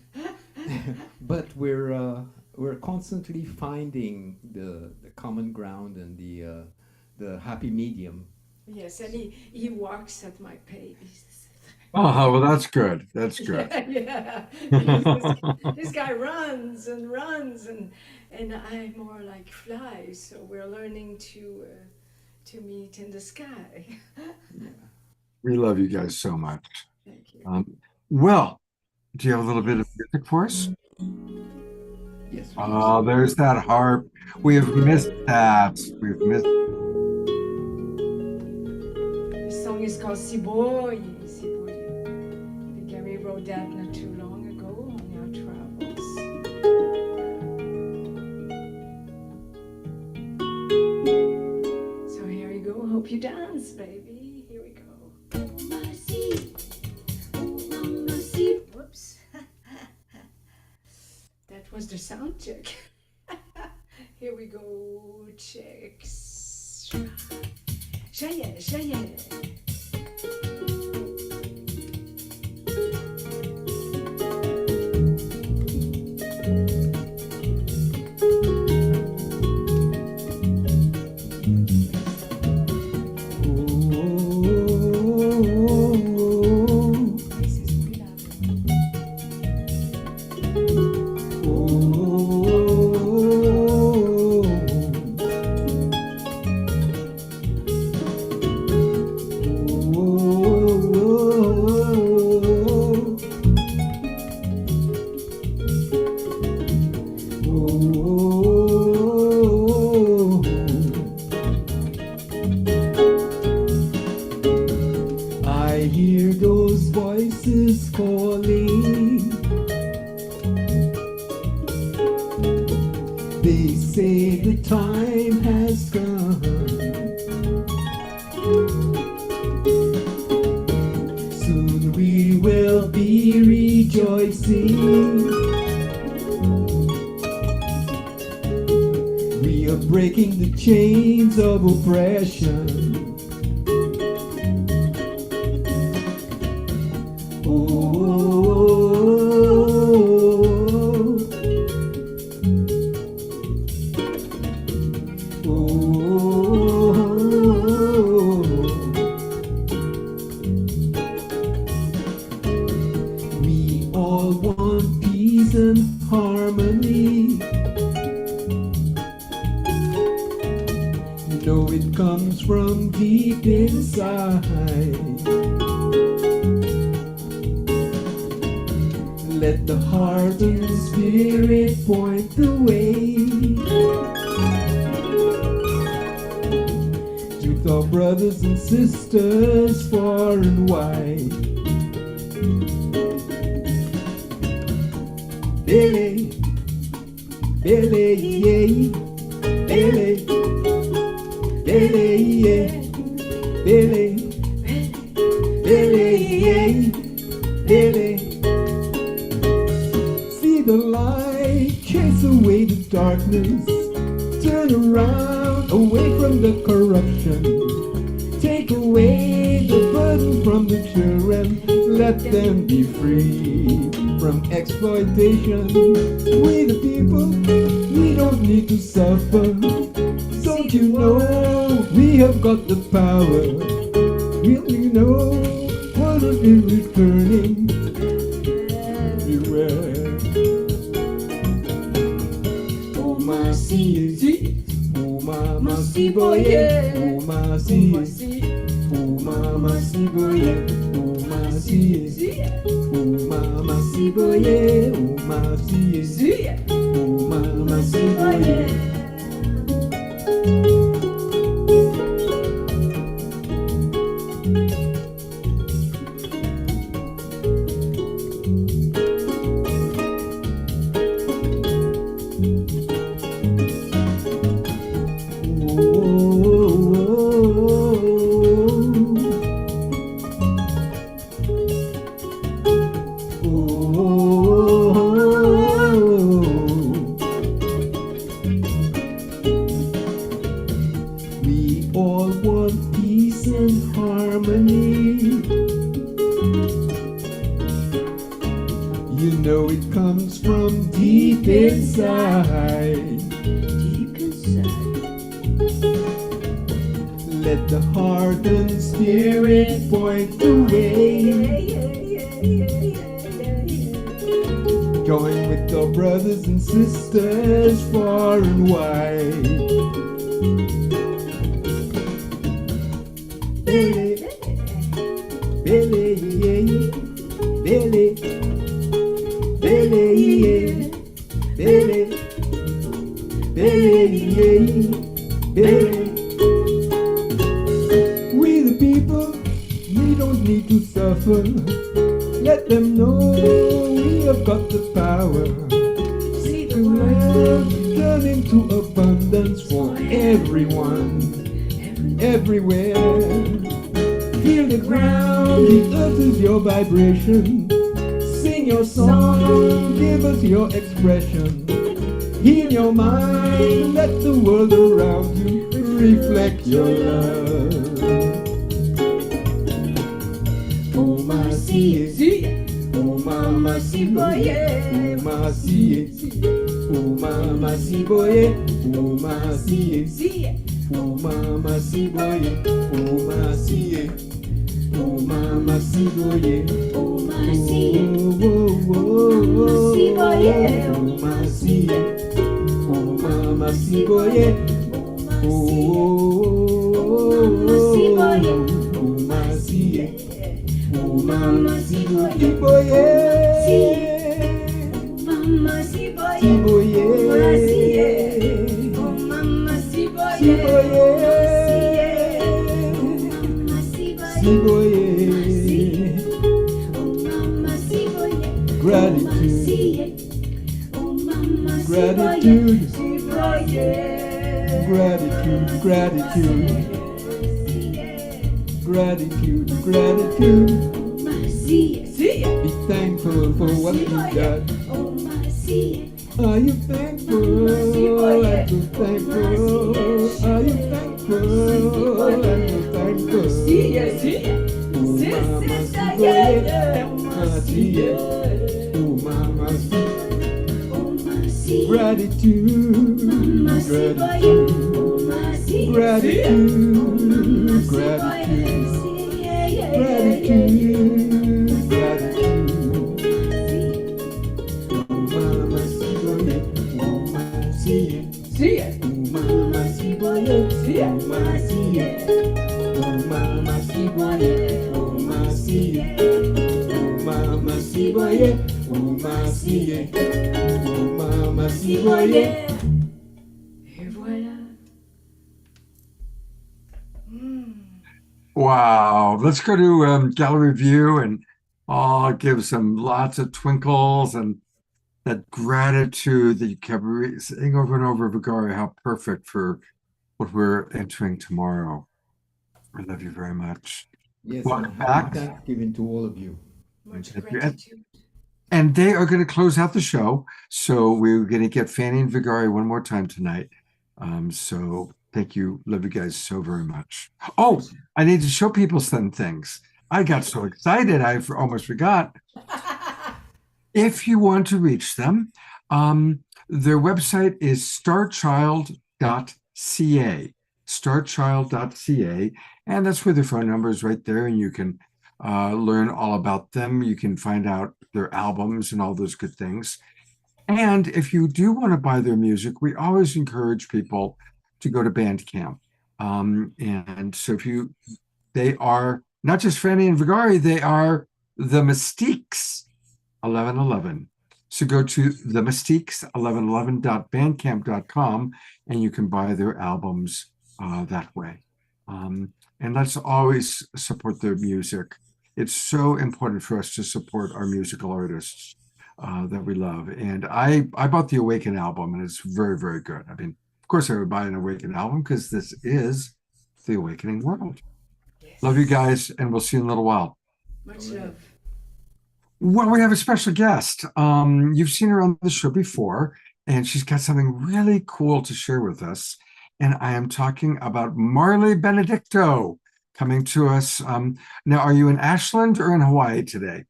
S5: but we're constantly finding the common ground and the happy medium.
S6: yes, and he walks at my pace.
S2: Oh, well, that's good. That's good.
S6: Yeah. This guy runs, and I'm more like fly. So we're learning to meet in the sky.
S2: We love you guys so much.
S6: Thank you.
S2: Well, do you have a little bit of music for us?
S5: Yes.
S2: Oh, there's that harp. We have missed that. We've missed.
S6: The song is called Siboy. Vegari wrote that not too long ago on our travels. So here we go. Hope you dance, baby. Here we go. Whoops. That was the sound check. Here we go. Checks. Jaye, jaye. This is
S5: I hear those voices calling. They say the time has come. Soon we will be rejoicing. We are breaking the chains of oppression. We all want peace and harmony. No, it comes from deep inside. Let the heart and spirit point the way to our brothers and sisters far and wide. Billy, Billy, yeah, Billy, Billy, yeah, Billy, Billy, yeah, Billy. See the light, chase away the darkness, turn around, away from the corruption. Take away the burden from the children, let them be free from exploitation. We the people, we don't need to suffer. Don't you know we have got the power? Will you know what will be returning everywhere? Oh my see, oh my see boy, oh my see, oh my see boy, oh my see, oh my see boy, oh my see, oh my see boy. We all want peace and harmony. You know it comes from deep inside.
S6: Deep inside.
S5: Let the heart and spirit point the way. Join with our brothers and sisters far and wide. Billy, Billy, yeah, Billy, Billy, yeah, Billy, Billy, yeah, Billy. We the people, we don't need to suffer. Let them know we have got the power. See the world turn into abundance for everyone, everywhere. Feel the ground, the earth is your vibration. Sing your song, give us your expression. Heal your mind, let the world around you reflect your love. Oh my see, oh mama see boy, oh my see, oh mama see boy, oh my see. Oh mama see boy, oh my see, oh mama see boy,
S6: Oh my see,
S5: oh
S6: see boy,
S5: oh my see, oh mama see boy,
S6: oh my see,
S5: oh my see, oh mama see boy,
S6: mama see boy,
S5: see boy,
S6: mama see, oh mama see boy,
S5: see boy,
S6: mama see boy,
S5: see boy.
S6: oh mama see boy,
S5: Gratitude,
S6: oh mama see boy,
S5: gratitude,
S6: see boy,
S5: gratitude, gratitude, gratitude, gratitude.
S6: oh my see,
S5: Be thankful for what you got.
S6: oh my see.
S5: Are you thankful? I'm so thankful. Are you thankful? I'm so thankful. Oh mama see oh mama see gratitude, gratitude, gratitude, gratitude, gratitude. Oh mama see oh mama see oh mama see oh mama see voyez, ou m'assieds, ou maman si voyez.
S6: Et voilà. Mm.
S2: Wow. Let's go to gallery view and I'll give some lots of twinkles and that gratitude that you kept saying over and over, Vegari, how perfect for what we're entering tomorrow. I love you very much.
S5: Yes, and
S2: Welcome
S5: happy
S2: back.
S5: Thanksgiving to all of you.
S6: Much
S2: Thank you.
S6: gratitude.
S2: And they are going to close out the show. So we're going to get Fanny and Vegari one more time tonight. So thank you. Love you guys so very much. Oh, I need to show people some things. I got so excited, I almost forgot. If you want to reach them, their website is starchild.ca, starchild.ca, and that's where their phone number is right there, and you can learn all about them. You can find out their albums and all those good things. And if you do want to buy their music, we always encourage people to go to Bandcamp. And so they are not just Fanny and Vegari, they are the Mystiques 1111. So go to the Mystiques1111.bandcamp.com and you can buy their albums that way. And let's always support their music. It's so important for us to support our musical artists that we love. And I bought the Awaken album and it's very, very good. I mean, of course I would buy an Awaken album because this is the awakening world.
S6: Yes.
S2: Love you guys, and we'll see you in a little while.
S6: Much love.
S2: Well, we have a special guest. You've seen her on the show before, and she's got something really cool to share with us. And I am talking about Marley Benedicto coming to us. Now, are you in Ashland or in Hawaii today?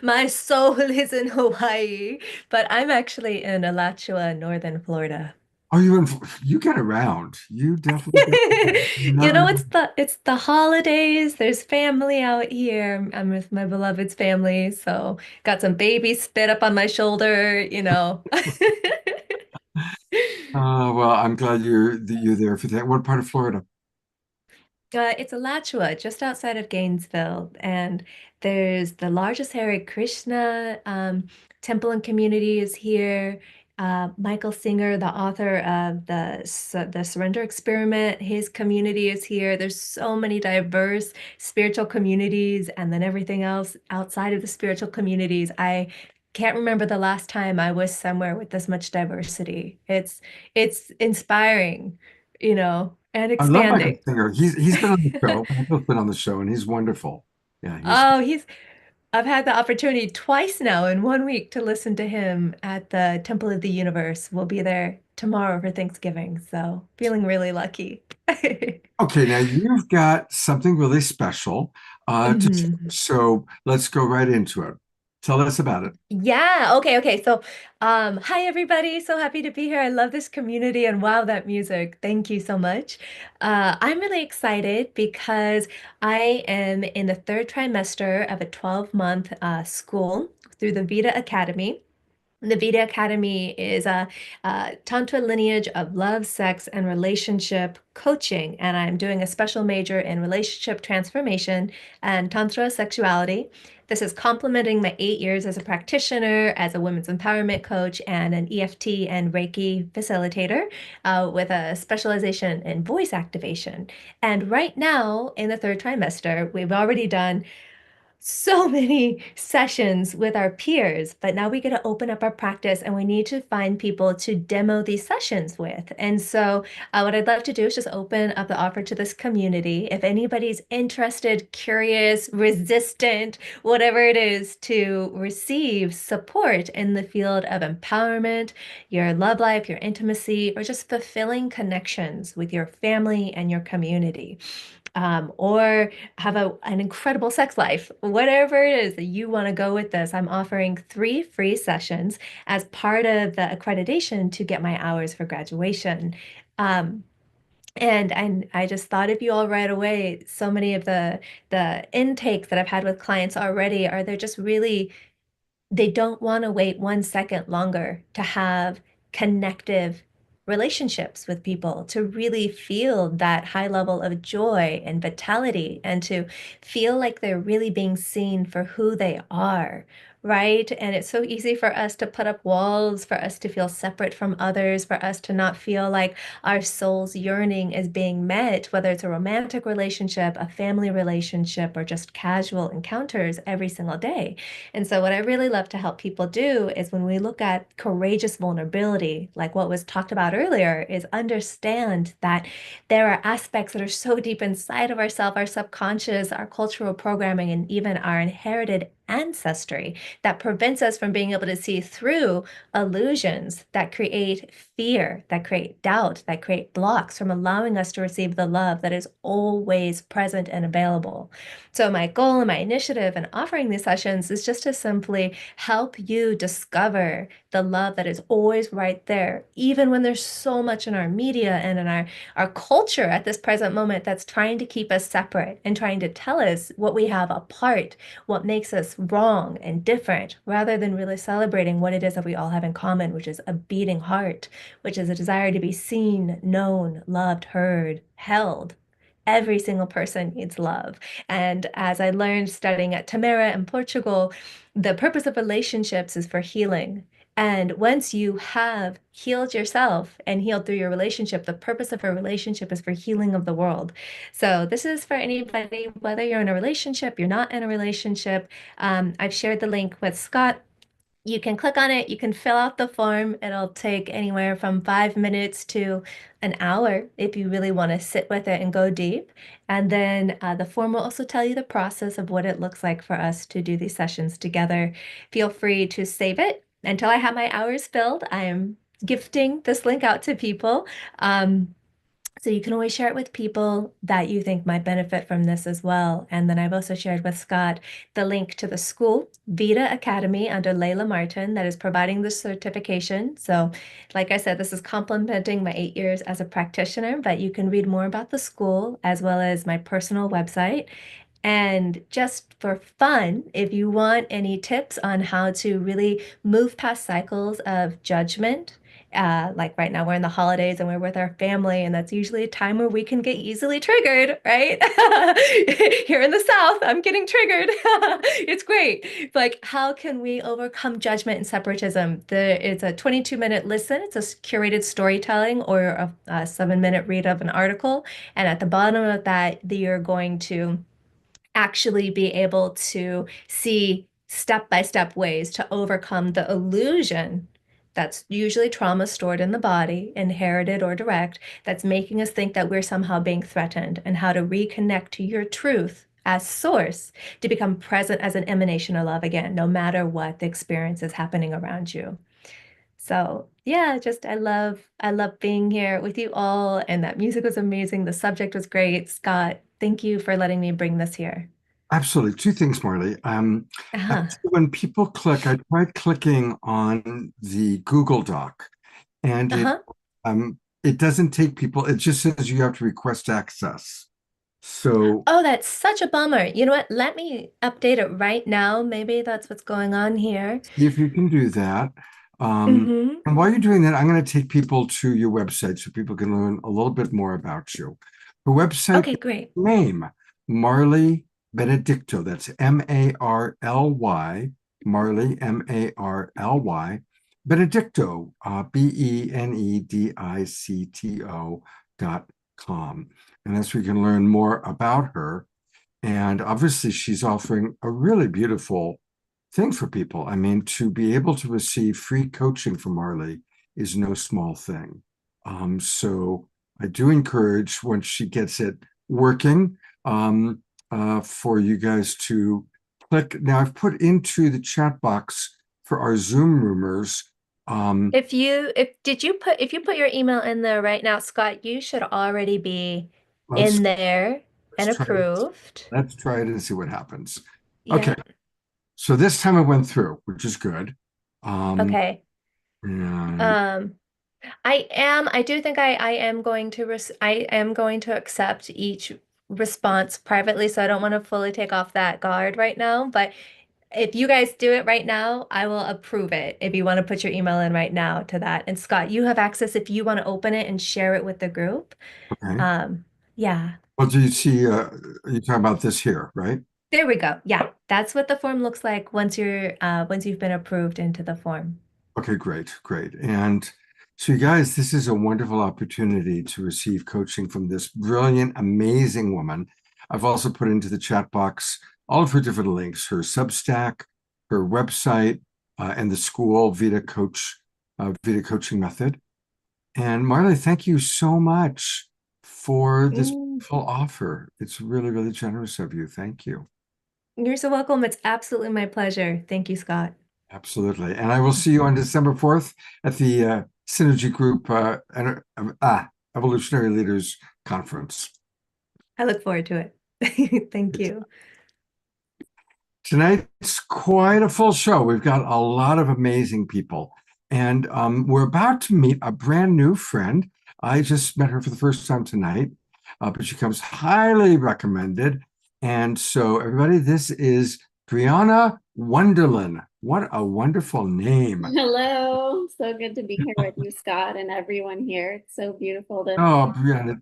S7: My soul is in Hawaii, but I'm actually in Alachua, northern Florida.
S2: Are you in? You get around. You definitely get around.
S7: You know,
S2: Never-
S7: it's the holidays. There's family out here. I'm with my beloved's family, so got some baby spit up on my shoulder, you know.
S2: Well, I'm glad you're there for that. What part of Florida?
S7: It's Alachua, just outside of Gainesville, and there's the largest Hare Krishna temple and community is here. Michael Singer, the author of the Surrender Experiment, his community is here. There's so many diverse spiritual communities, and then everything else outside of the spiritual communities. I can't remember the last time I was somewhere with this much diversity. It's inspiring, you know, and
S2: I love Michael
S7: expanding.
S2: Singer. He's been on the show. Michael's been on the show, and he's wonderful. Yeah, he's
S7: Oh, I've had the opportunity twice now in 1 week to listen to him at the Temple of the Universe. We'll be there tomorrow for Thanksgiving, so feeling really lucky.
S2: okay. Now you've got something really special to share.
S7: Mhm.
S2: So let's go right into it. Tell us about it.
S7: Yeah, okay. So, hi everybody. So happy to be here. I love this community and wow, that music. Thank you so much. I'm really excited because I am in the third trimester of a 12-month school through the Vita Academy. The Veda Academy is a Tantra lineage of love, sex, and relationship coaching. And I'm doing a special major in relationship transformation and Tantra sexuality. This is complementing my 8 years as a practitioner, as a women's empowerment coach, and an EFT and Reiki facilitator with a specialization in voice activation. And right now, in the third trimester, we've already done so many sessions with our peers, but now we get to open up our practice and we need to find people to demo these sessions with. And so, what I'd love to do is just open up the offer to this community. If anybody's interested, curious, resistant, whatever it is, to receive support in the field of empowerment, your love life, your intimacy, or just fulfilling connections with your family and your community, or have an incredible sex life, whatever it is that you want to go with this, I'm offering 3 free sessions as part of the accreditation to get my hours for graduation. Um, and I just thought of you all right away. So many of the intakes that I've had with clients already are they're just really they don't want to wait 1 second longer to have connective relationships with people, to really feel that high level of joy and vitality, and to feel like they're really being seen for who they are. Right. And it's so easy for us to put up walls, for us to feel separate from others, for us to not feel like our soul's yearning is being met, whether it's a romantic relationship, a family relationship, or just casual encounters every single day. And so, what I really love to help people do is when we look at courageous vulnerability, like what was talked about earlier, is understand that there are aspects that are so deep inside of ourselves, our subconscious, our cultural programming, and even our inherited ancestry that prevents us from being able to see through illusions that create fear, that create doubt, that create blocks from allowing us to receive the love that is always present and available. So, my goal and my initiative in offering these sessions is just to simply help you discover the love that is always right there, even when there's so much in our media and in our culture at this present moment that's trying to keep us separate and trying to tell us what we have apart, what makes us wrong and different, rather than really celebrating what it is that we all have in common, which is a beating heart, which is a desire to be seen, known, loved, heard, held. Every single person needs love. And as I learned studying at Tamara in Portugal, the purpose of relationships is for healing. And once you have healed yourself and healed through your relationship, the purpose of a relationship is for healing of the world. So this is for anybody, whether you're in a relationship, you're not in a relationship. I've shared the link with Scott. You can click on it, you can fill out the form. It'll take anywhere from 5 minutes to an hour if you really want to sit with it and go deep. And then the form will also tell you the process of what it looks like for us to do these sessions together. Feel free to save it. Until I have my hours filled, I am gifting this link out to people. So you can always share it with people that you think might benefit from this as well. And then I've also shared with Scott the link to the school, Vita Academy, under Layla Martin, that is providing the certification. So, like I said, this is complementing my 8 years as a practitioner, but you can read more about the school as well as my personal website. And just for fun, if you want any tips on how to really move past cycles of judgment, like right now we're in the holidays and we're with our family, and that's usually a time where we can get easily triggered, right? Here in the South, I'm getting triggered. It's great. It's like, how can we overcome judgment and separatism? It's a 22-minute listen, it's a curated storytelling or a 7-minute read of an article. And at the bottom of that, you're going to actually be able to see step-by-step ways to overcome the illusion that's usually trauma stored in the body, inherited or direct, that's making us think that we're somehow being threatened, and how to reconnect to your truth as source to become present as an emanation of love again, no matter what the experience is happening around you. So yeah, just I love being here with you all, and that music was amazing. The subject was great. Scott, thank you for letting me bring this here.
S2: Absolutely. Two things, Marley.
S7: Uh-huh.
S2: When people click, I tried clicking on the Google Doc, and
S7: Uh-huh.
S2: it doesn't take people. It just says you have to request access. So
S7: Oh, that's such a bummer. You know what? Let me update it right now. Maybe that's what's going on here.
S2: see if you can do that.
S7: Mm-hmm.
S2: And while you're doing that, I'm going to take people to your website so people can learn a little bit more about you. The website
S7: Okay, great.
S2: name, Marley Benedicto. That's Marly, Marly, Benedicto, Benedicto.com. And that's where you can learn more about her. And obviously, she's offering a really beautiful thing for people. I mean, to be able to receive free coaching from Marley is no small thing. So I do encourage, once she gets it working, for you guys to click. Now, I've put into the chat box for our Zoom roomers.
S7: If you put your email in there right now, Scott, you should already be
S2: let's
S7: in there
S2: let's
S7: and
S2: try it.
S7: approved.
S2: Let's try it and see what happens. Okay,
S7: Yep.
S2: so this time it went through, which is good. Um,
S7: Okay.
S2: and
S7: Um, I do think I am going to accept each response privately, so I don't want to fully take off that guard right now, but If you guys do it right now, I will approve it if you want to put your email in right now to that. And Scott, you have access if you want to open it and share it with the group.
S2: Okay.
S7: Yeah.
S2: Well, do you see, you talking about this here, right?
S7: There we go. Yeah, that's what the form looks like once you've been approved into the form.
S2: Okay, great, great. And so you guys, this is a wonderful opportunity to receive coaching from this brilliant, amazing woman. I've also put into the chat box all of her different links, her Substack, her website, and the school Vita Coaching Method. And Marley, thank you so much for this full offer. It's really, really generous of you. Thank you.
S7: You're so welcome. It's absolutely my pleasure. Thank you, Scott.
S2: Absolutely. And I will see you on December 4th at the Synergy Group Evolutionary Leaders Conference.
S7: I look forward to it. Thank you.
S2: Tonight's quite a full show. We've got a lot of amazing people. And we're about to meet a brand new friend. I just met her for the first time tonight, but she comes highly recommended. And so, everybody, this is Brianna Wonderland. What a wonderful name.
S8: Hello. So good to be here with you, Scott, and everyone here. It's so beautiful to.
S2: Oh, Brianna,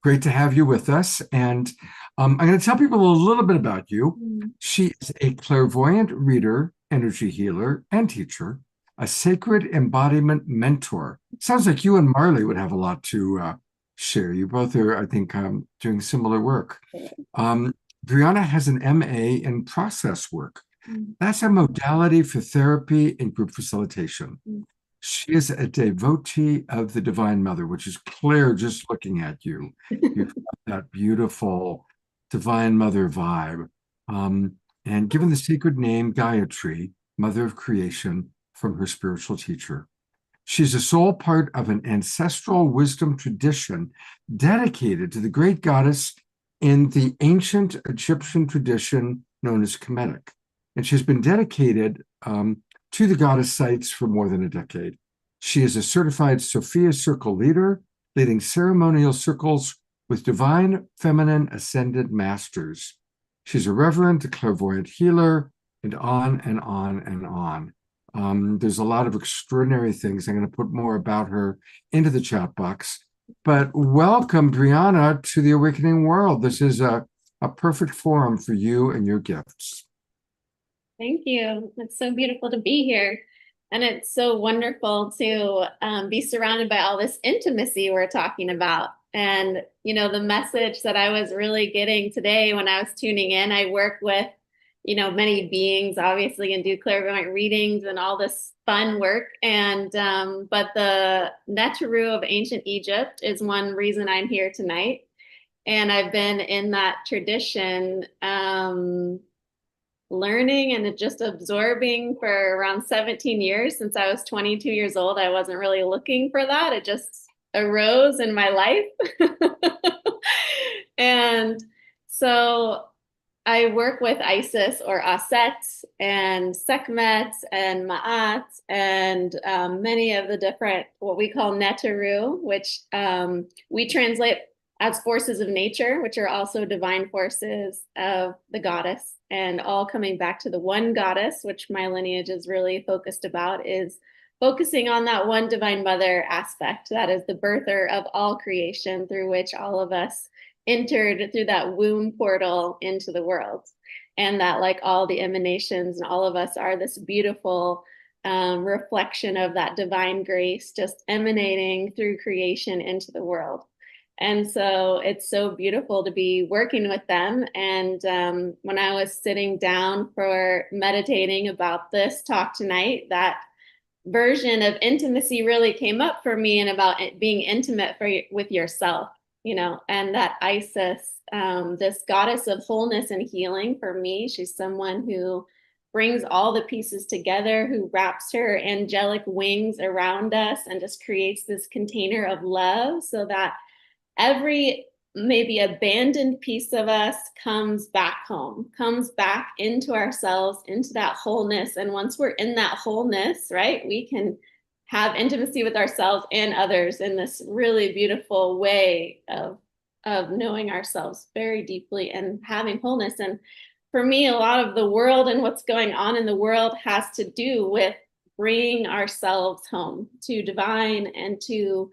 S2: great to have you with us. And I'm going to tell people a little bit about you. She is a clairvoyant reader, energy healer, and teacher, a sacred embodiment mentor. Sounds like you and Marley would have a lot to share. You both are, I think, doing similar work. Brianna has an MA in process work. That's a modality for therapy and group facilitation. She is a devotee of the Divine Mother, which is clear just looking at you. You've got that beautiful Divine Mother vibe. And given the sacred name Gayatri, Mother of Creation, from her spiritual teacher. She's a soul part of an ancestral wisdom tradition dedicated to the great goddess in the ancient Egyptian tradition known as Kemetic. And she's been dedicated to the goddess sites for more than a decade. She is a certified Sophia Circle leader, leading ceremonial circles with divine feminine ascended masters. She's a reverend, a clairvoyant healer, and on and on and on. There's a lot of extraordinary things. I'm going to put more about her into the chat box. But welcome, Brianna, to the Awakening World. This is a perfect forum for you and your gifts.
S8: Thank you. It's so beautiful to be here. And it's so wonderful to be surrounded by all this intimacy we're talking about. And, you know, the message that I was really getting today when I was tuning in, I work with, you know, many beings, obviously, and do clairvoyant readings and all this fun work. And, but the Neteru of ancient Egypt is one reason I'm here tonight. And I've been in that tradition, learning and just absorbing for around 17 years. Since I was 22 years old, I wasn't really looking for that. It just arose in my life. And so I work with Isis or Aset and Sekhmet and Ma'at and many of the different, what we call Neteru, which we translate as forces of nature, which are also divine forces of the goddess, and all coming back to the one goddess, which my lineage is really focused about, is focusing on that one divine mother aspect. That is the birther of all creation, through which all of us entered through that womb portal into the world. And that, like all the emanations and all of us, are this beautiful reflection of that divine grace just emanating through creation into the world. And so it's so beautiful to be working with them. And when I was sitting down for meditating about this talk tonight, that version of intimacy really came up for me, and about it being intimate with yourself, you know, and that Isis, this goddess of wholeness and healing, for me, she's someone who brings all the pieces together, who wraps her angelic wings around us and just creates this container of love, so that every maybe abandoned piece of us comes back home, comes back into ourselves, into that wholeness. And once we're in that wholeness, right, we can have intimacy with ourselves and others in this really beautiful way of knowing ourselves very deeply and having wholeness. And for me, a lot of the world and what's going on in the world has to do with bringing ourselves home to divine and to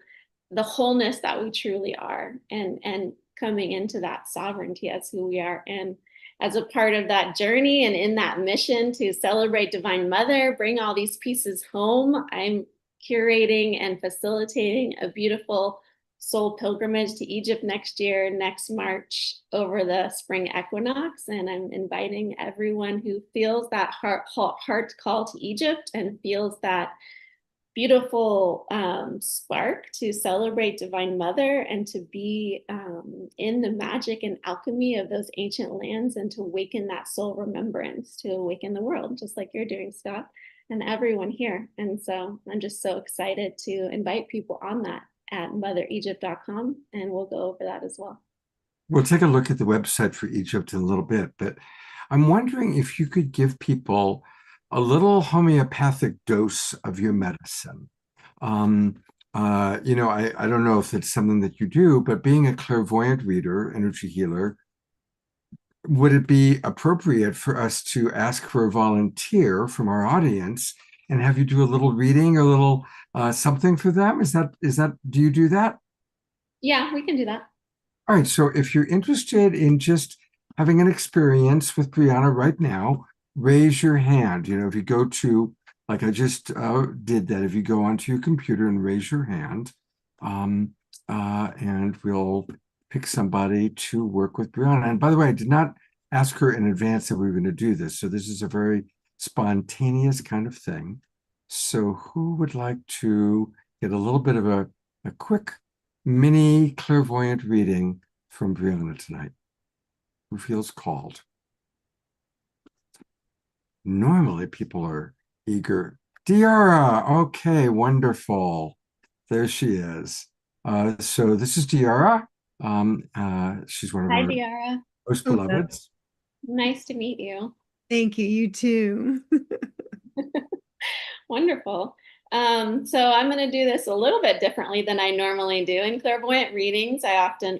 S8: the wholeness that we truly are, and coming into that sovereignty as who we are. And as a part of that journey and in that mission to celebrate Divine Mother, bring all these pieces home, I'm curating and facilitating a beautiful soul pilgrimage to Egypt next year, next March, over the spring equinox. And I'm inviting everyone who feels that heart call to Egypt and feels that beautiful spark to celebrate Divine Mother and to be in the magic and alchemy of those ancient lands, and to awaken that soul remembrance, to awaken the world, just like you're doing, Scott, and everyone here. And so I'm just so excited to invite people on that at motheregypt.com, and we'll go over that as well.
S2: We'll take a look at the website for Egypt in a little bit, but I'm wondering if you could give people a little homeopathic dose of your medicine. I don't know if it's something that you do, but being a clairvoyant reader, energy healer, would it be appropriate for us to ask for a volunteer from our audience and have you do a little reading, a little something for them? Do you do that?
S8: Yeah, we can do that.
S2: All right. So if you're interested in just having an experience with Brianna right now, raise your hand. If you go to, like I just did that, if you go onto your computer and raise your hand, and we'll pick somebody to work with Brianna. And by the way, I did not ask her in advance that we were going to do this. So this is a very spontaneous kind of thing. So who would like to get a little bit of a quick mini clairvoyant reading from Brianna tonight? Who feels called? Normally people are eager. Diara, okay, wonderful. There she is. So this is Diara. She's one of
S8: Hi,
S2: our
S8: Diara.
S2: most beloveds.
S8: Nice to meet you.
S9: Thank you. You too.
S8: Wonderful. So I'm going to do this a little bit differently than I normally do in clairvoyant readings.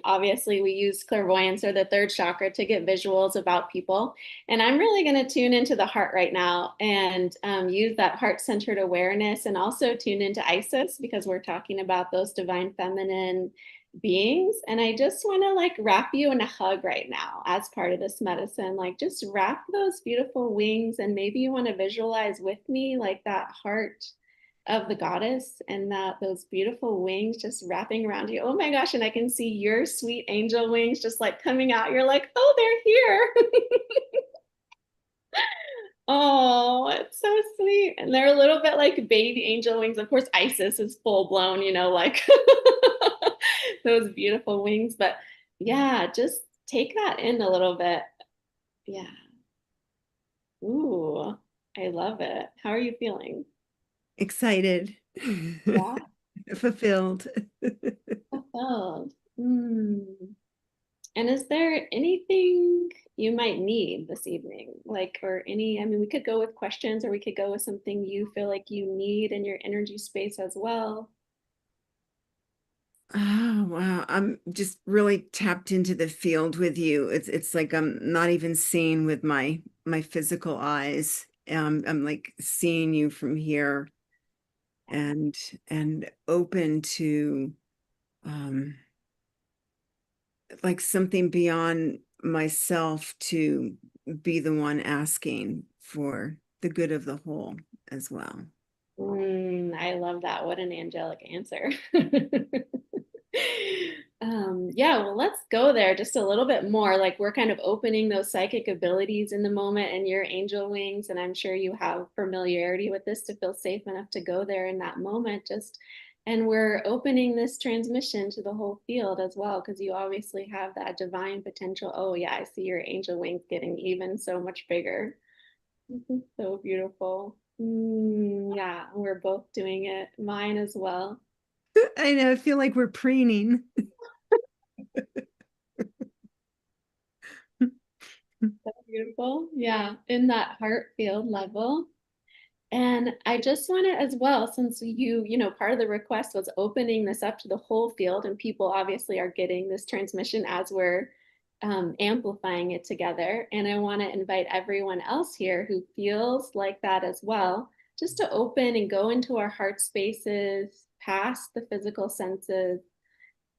S8: Obviously, we use clairvoyance or the third chakra to get visuals about people. And I'm really going to tune into the heart right now and use that heart-centered awareness, and also tune into Isis, because we're talking about those divine feminine beings. And I just want to wrap you in a hug right now as part of this medicine. Just wrap those beautiful wings, and maybe you want to visualize with me that heart of the goddess and those beautiful wings just wrapping around you. Oh my gosh, and I can see your sweet angel wings just coming out. You're like, oh, they're here. Oh, it's so sweet. And they're a little bit like baby angel wings. Of course, Isis is full blown, those beautiful wings. But yeah, just take that in a little bit. Yeah. Ooh, I love it. How are you feeling?
S9: Excited.
S8: Yeah.
S9: Fulfilled.
S8: Fulfilled. And is there anything you might need this evening? We could go with questions, or we could go with something you feel like you need in your energy space as well.
S9: Oh, wow. I'm just really tapped into the field with you. It's like I'm not even seeing with my physical eyes. I'm like seeing you from here, and open to like something beyond myself, to be the one asking for the good of the whole as well.
S8: I love that. What an angelic answer. Yeah, well, let's go there just a little bit more. We're kind of opening those psychic abilities in the moment and your angel wings. And I'm sure you have familiarity with this to feel safe enough to go there in that moment. And we're opening this transmission to the whole field as well, because you obviously have that divine potential. Oh yeah, I see your angel wings getting even so much bigger. So beautiful. Yeah, we're both doing it. Mine as well.
S9: I know, I feel like we're preening.
S8: So beautiful. Yeah, in that heart field level. And I just want to, as well, since part of the request was opening this up to the whole field, and people obviously are getting this transmission as we're amplifying it together. And I want to invite everyone else here who feels like that as well, just to open and go into our heart spaces, past the physical senses,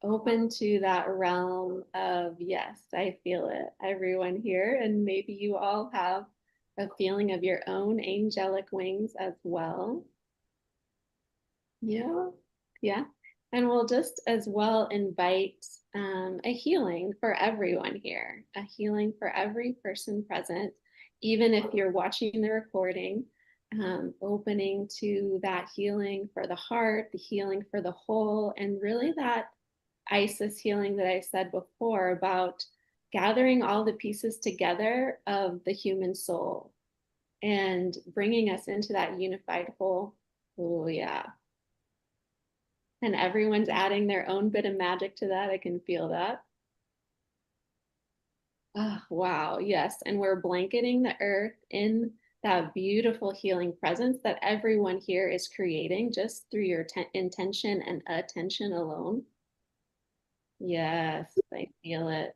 S8: open to that realm of, yes, I feel it, everyone here. And maybe you all have a feeling of your own angelic wings as well. Yeah, yeah. And we'll just as well invite a healing for everyone here, a healing for every person present, even if you're watching the recording, opening to that healing for the heart, the healing for the whole, and really that Isis healing that I said before about gathering all the pieces together of the human soul and bringing us into that unified whole. Oh, yeah. And everyone's adding their own bit of magic to that. I can feel that. Oh, wow. Yes. And we're blanketing the earth in that beautiful healing presence that everyone here is creating just through your intention and attention alone. Yes, I feel it.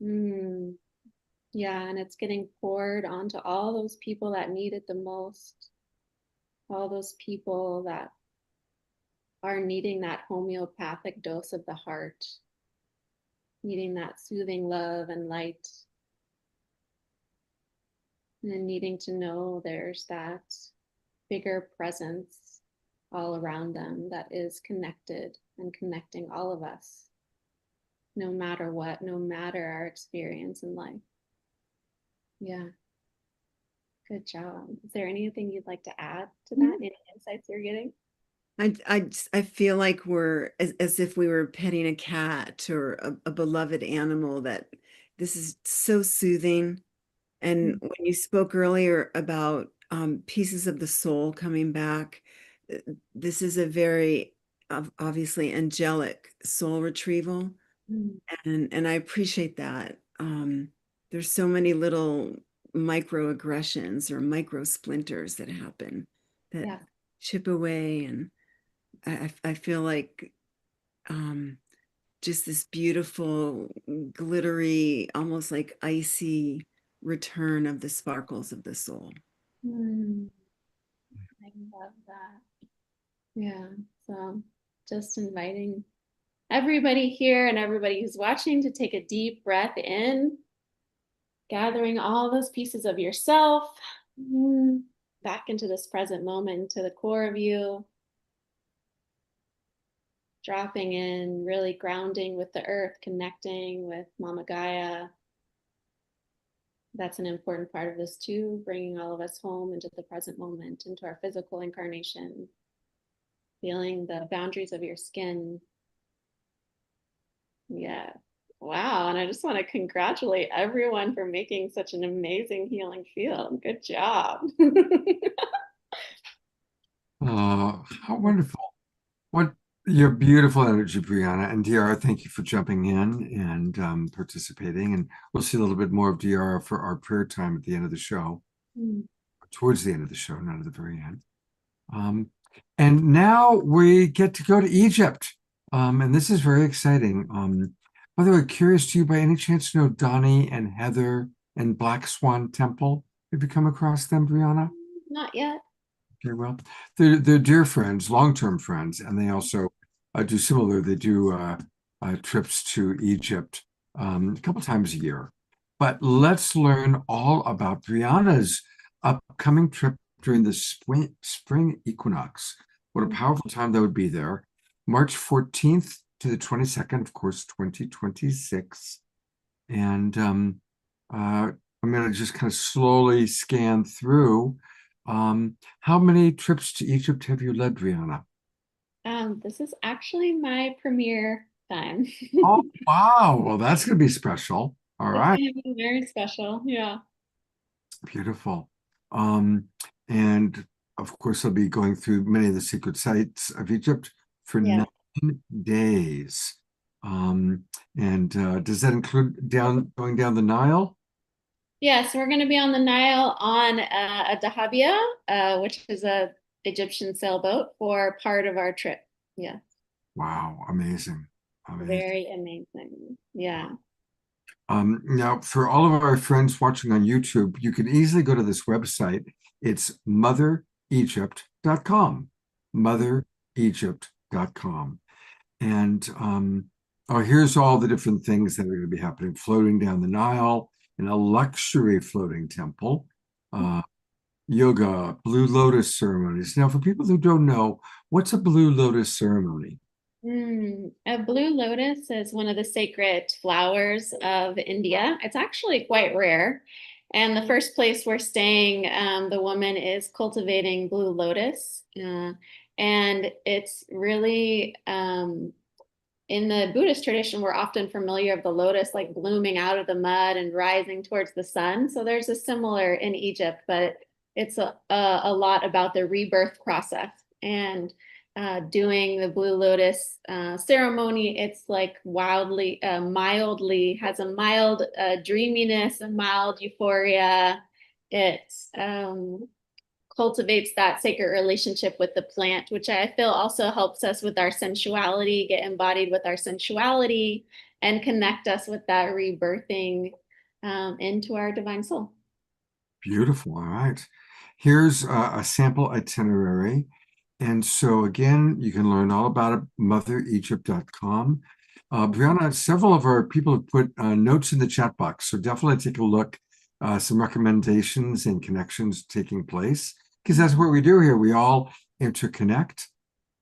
S8: Yeah, and it's getting poured onto all those people that need it the most, all those people that are needing that homeopathic dose of the heart, needing that soothing love and light, and needing to know there's that bigger presence all around them that is connected and connecting all of us, no matter what, no matter our experience in life. Yeah. Good job. Is there anything you'd like to add to that? Any insights you're getting?
S9: I feel like we're as if we were petting a cat or a beloved animal, that this is so soothing. And when you spoke earlier about pieces of the soul coming back, this is a very obviously angelic soul retrieval. And I appreciate that. There's so many little microaggressions or micro splinters that happen that
S8: Yeah.
S9: chip away, and I feel like just this beautiful, glittery, almost like icy return of the sparkles of the soul.
S8: I love that. Yeah. So just inviting everybody here and everybody who's watching to take a deep breath in, gathering all those pieces of yourself back into this present moment, to the core of you, dropping in, really grounding with the earth, connecting with Mama Gaia. That's an important part of this too, bringing all of us home into the present moment, into our physical incarnation, feeling the boundaries of your skin. Yeah. Wow. And I just want to congratulate everyone for making such an amazing healing field. Good job.
S2: How wonderful. What your beautiful energy, Brianna. And Diara, thank you for jumping in and participating. And we'll see a little bit more of Diara for our prayer time at the end of the show, towards the end of the show, not at the very end. And now we get to go to Egypt. And this is very exciting. By the way, curious, do you by any chance know Donnie and Heather and Black Swan Temple? Have you come across them, Brianna?
S8: Not yet.
S2: Okay, well, they're dear friends, long-term friends, and they also do similar. They do trips to Egypt a couple times a year. But let's learn all about Brianna's upcoming trip during the spring equinox. What a powerful time that would be there. March 14th to the 22nd, of course, 2026. And I'm going to just kind of slowly scan through. How many trips to Egypt have you led, Brianna?
S8: This is actually my premiere time.
S2: Oh, wow. Well, that's going to be special. All right.
S8: It's gonna be very special. Yeah.
S2: Beautiful. And of course, I'll be going through many of the secret sites of Egypt for
S8: Yeah.
S2: 9 days. And does that include going down the Nile?
S8: Yes, we're going to be on the Nile on a dahabia, which is a Egyptian sailboat for part of our trip. Yeah.
S2: Wow, amazing.
S8: Very amazing. Yeah.
S2: Now, for all of our friends watching on YouTube, you can easily go to this website. It's motheregypt.com. Motheregypt.com. And here's all the different things that are going to be happening: floating down the Nile in a luxury floating temple, yoga, blue lotus ceremonies. Now, for people who don't know, what's a blue lotus ceremony?
S8: A blue lotus is one of the sacred flowers of India. It's actually quite rare. And the first place we're staying, the woman is cultivating blue lotus. And it's really, in the Buddhist tradition, we're often familiar of the lotus like blooming out of the mud and rising towards the sun. So there's a similar in Egypt, but it's a lot about the rebirth process. And doing the blue lotus ceremony, it's like wildly, mildly, has a mild dreaminess, a mild euphoria. It cultivates that sacred relationship with the plant, which I feel also helps us with our sensuality, get embodied with our sensuality, and connect us with that rebirthing into our divine soul.
S2: Beautiful. All right. Here's a sample itinerary. And so again, you can learn all about it, motheregypt.com. Brianna, several of our people have put notes in the chat box, so definitely take a look. Some recommendations and connections taking place, because that's what we do here. We all interconnect,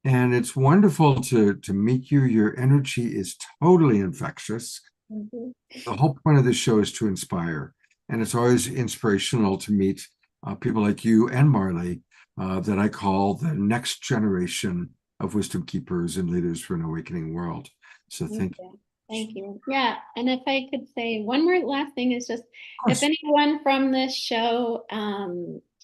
S2: and it's wonderful to meet you. Your energy is totally infectious.
S8: Mm-hmm.
S2: The whole point of this show is to inspire, and it's always inspirational to meet people like you and Marley, that I call the next generation of wisdom keepers and leaders for an awakening world. So thank you.
S8: Thank you. Yeah. And if I could say one more last thing is just, if anyone from this show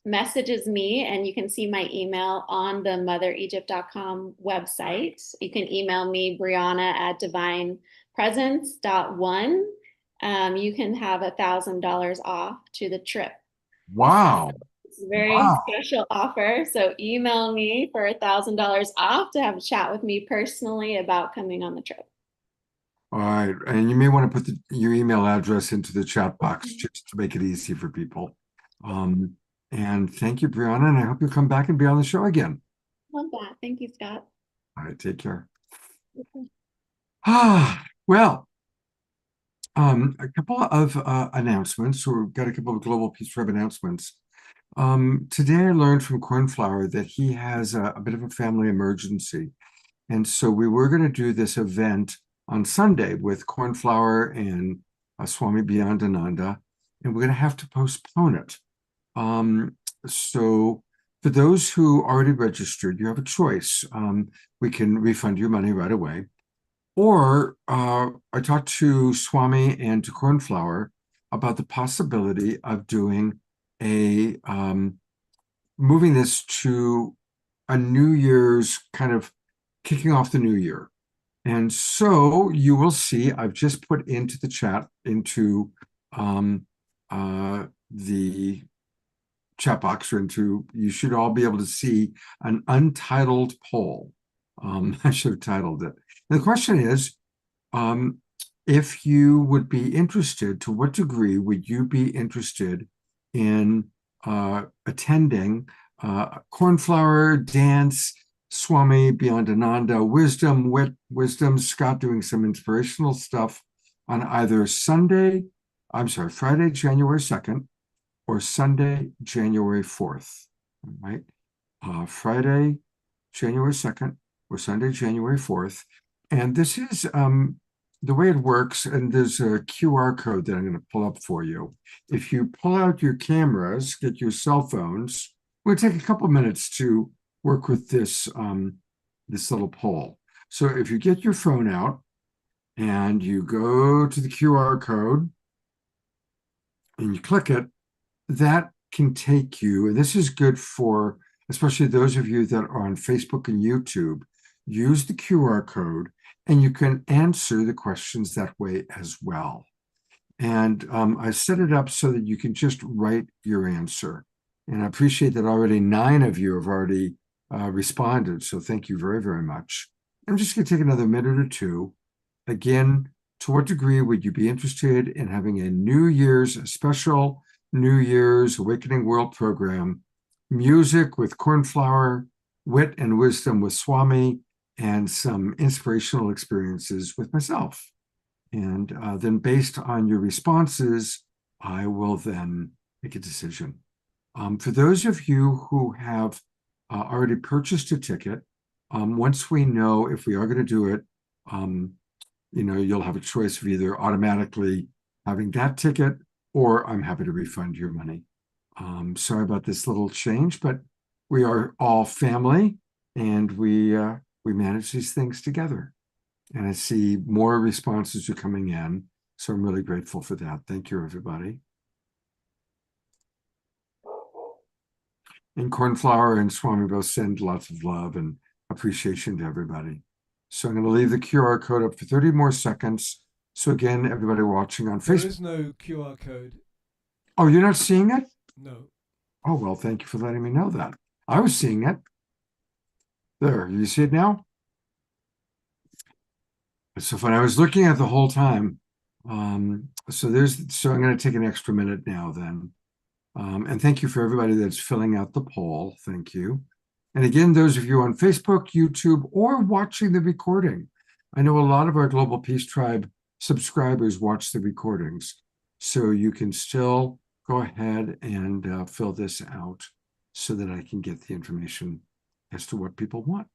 S8: messages me, and you can see my email on the motheregypt.com website, you can email me, Brianna at divinepresence.one. You can have $1,000 off to the trip.
S2: Wow.
S8: It's a very special offer. So email me for $1,000 off to have a chat with me personally about coming on the trip.
S2: All right. And you may want to put your email address into the chat box just to make it easy for people. And thank you, Brianna. And I hope you'll come back and be on the show again.
S8: Love that. Thank you, Scott.
S2: All right. Take care.
S8: Okay.
S2: Well, a couple of announcements. So we've got a couple of Global Peace Web announcements. Today I learned from Cornflower that he has a bit of a family emergency. And so we were going to do this event on Sunday with Cornflower and Swami Beyondananda, and we're going to have to postpone it. So for those who already registered, you have a choice. We can refund your money right away. Or I talked to Swami and to Cornflower about the possibility of doing a moving this to a New Year's kind of kicking off the new year. And so you will see, I've just put into the chat, into the chat box, or into, you should all be able to see an untitled poll. I should have titled it. And the question is, if you would be interested, to what degree would you be interested in attending Cornflower, dance, Swami Beyondananda, wisdom, Scott doing some inspirational stuff on either Friday, January 2nd, or Sunday, January 4th, all right? Friday, January 2nd, or Sunday, January 4th. And this is the way it works, and there's a QR code that I'm going to pull up for you. If you pull out your cameras, get your cell phones, we'll take a couple minutes to work with this, this little poll. So if you get your phone out and you go to the QR code and you click it, that can take you, and this is good for especially those of you that are on Facebook and YouTube, use the QR code and you can answer the questions that way as well. And I set it up so that you can just write your answer. And I appreciate that already 9 of you have already responded. So thank you very, very much. I'm just going to take another minute or two Again, to what degree would you be interested in having a special New Year's Awakening World program, music with Cornflower, wit and wisdom with Swami, and some inspirational experiences with myself? And then based on your responses, I will then make a decision. For those of you who have already purchased a ticket, once we know if we are going to do it, you'll have a choice of either automatically having that ticket, or I'm happy to refund your money. Sorry about this little change, but we are all family, and we manage these things together. And I see more responses are coming in, so I'm really grateful for that. Thank you, everybody. And Cornflower and Swami both send lots of love and appreciation to everybody. So I'm going to leave the QR code up for 30 more seconds. So again, everybody watching on Facebook.
S3: There is no QR code.
S2: Oh, you're not seeing it?
S3: No.
S2: Oh, well, thank you for letting me know that. I was seeing it. There, you see it now? So when I was looking at the whole time, so I'm going to take an extra minute now then. And thank you for everybody that's filling out the poll. Thank you. And again, those of you on Facebook, YouTube, or watching the recording. I know a lot of our Global Peace Tribe subscribers watch the recordings. So you can still go ahead and fill this out so that I can get the information as to what people want.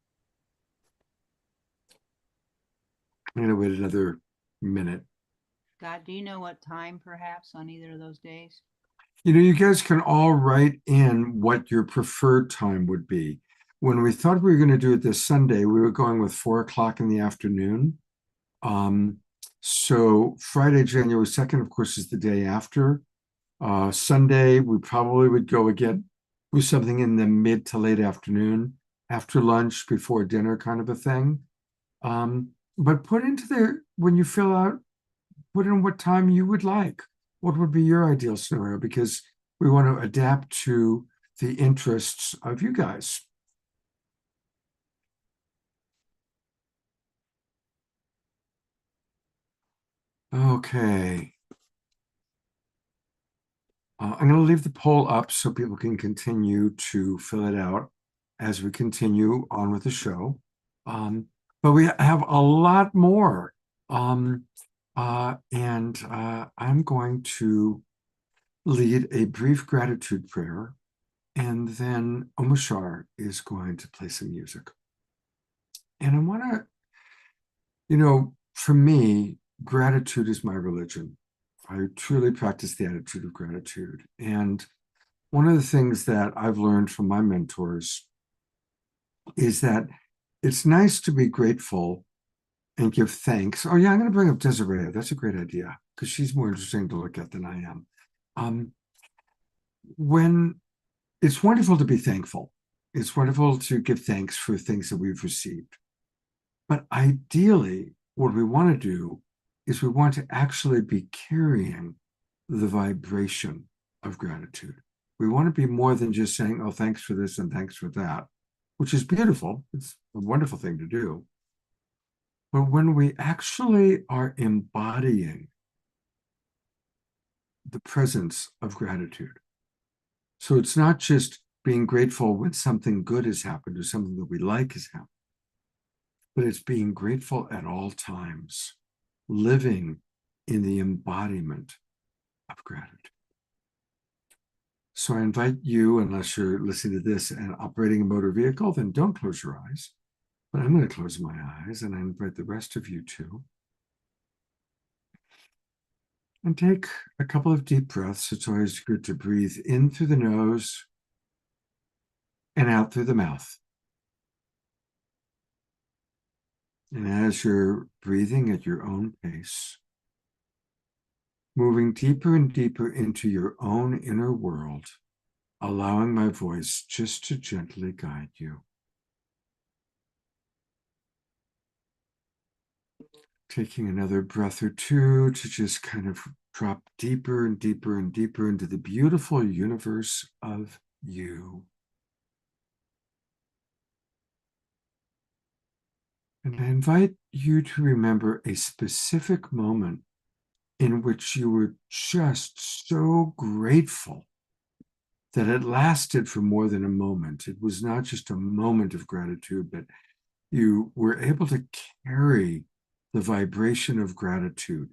S2: I'm going to wait another minute.
S10: God, do you know what time perhaps on either of those days?
S2: You guys can all write in what your preferred time would be. When we thought we were going to do it this Sunday, we were going with 4 o'clock in the afternoon. So Friday, January 2nd, of course, is the day after. Sunday, we probably would go again with something in the mid to late afternoon, after lunch, before dinner kind of a thing. But put into there, when you fill out, put in what time you would like. What would be your ideal scenario? Because we want to adapt to the interests of you guys. Okay. I'm going to leave the poll up so people can continue to fill it out as we continue on with the show. But we have a lot more. I'm going to lead a brief gratitude prayer, and then Omashar is going to play some music. And I want to, for me, gratitude is my religion. I truly practice the attitude of gratitude. And one of the things that I've learned from my mentors is that it's nice to be grateful and give thanks. Oh, yeah, I'm going to bring up Desiree. That's a great idea, because she's more interesting to look at than I am. When it's wonderful to be thankful, it's wonderful to give thanks for things that we've received. But ideally, what we want to do is we want to actually be carrying the vibration of gratitude. We want to be more than just saying, oh, thanks for this and thanks for that, which is beautiful. It's a wonderful thing to do. But when we actually are embodying the presence of gratitude, so it's not just being grateful when something good has happened or something that we like has happened, but it's being grateful at all times, living in the embodiment of gratitude. So I invite you, unless you're listening to this and operating a motor vehicle, then don't close your eyes. But I'm going to close my eyes, and I invite the rest of you to. And take a couple of deep breaths. It's always good to breathe in through the nose and out through the mouth. And as you're breathing at your own pace, moving deeper and deeper into your own inner world, allowing my voice just to gently guide you. Taking another breath or two to just kind of drop deeper and deeper and deeper into the beautiful universe of you. And I invite you to remember a specific moment in which you were just so grateful that it lasted for more than a moment. It was not just a moment of gratitude, but you were able to carry the vibration of gratitude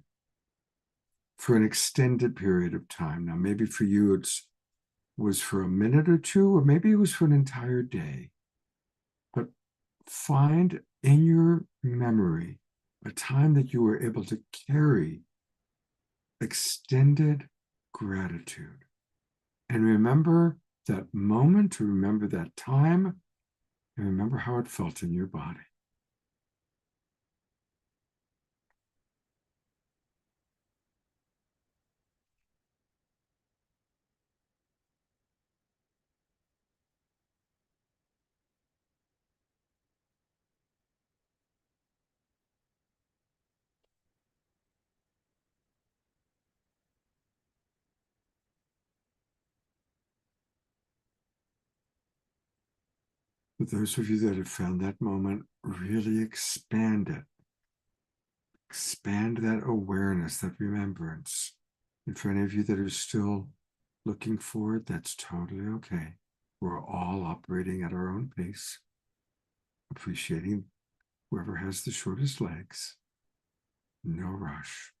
S2: for an extended period of time. Now, maybe for you, it was for a minute or two, or maybe it was for an entire day. But find in your memory a time that you were able to carry extended gratitude. And remember that moment, remember that time, and remember how it felt in your body. For those of you that have found that moment, really expand it. Expand that awareness, that remembrance. And for any of you that are still looking for it, that's totally okay. We're all operating at our own pace, appreciating whoever has the shortest legs. No rush.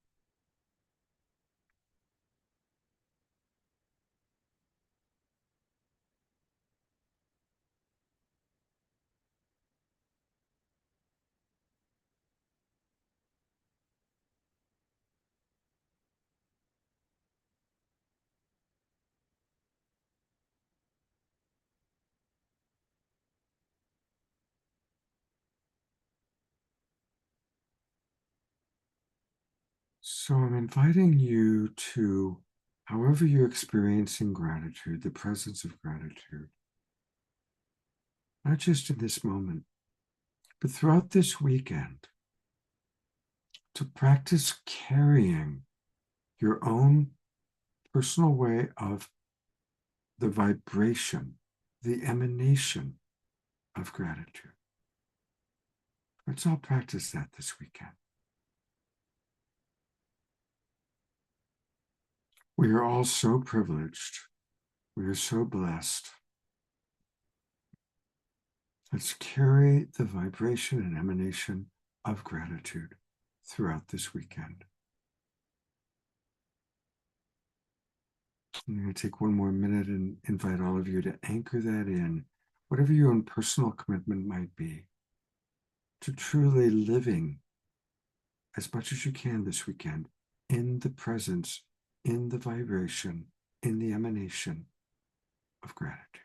S2: So I'm inviting you to, however you're experiencing gratitude, the presence of gratitude, not just in this moment, but throughout this weekend, to practice carrying your own personal way of the vibration, the emanation of gratitude. Let's all practice that this weekend. We are all so privileged. We are so blessed. Let's carry the vibration and emanation of gratitude throughout this weekend. I'm going to take one more minute and invite all of you to anchor that in, whatever your own personal commitment might be, to truly living as much as you can this weekend in the presence, in the vibration, in the emanation of gratitude.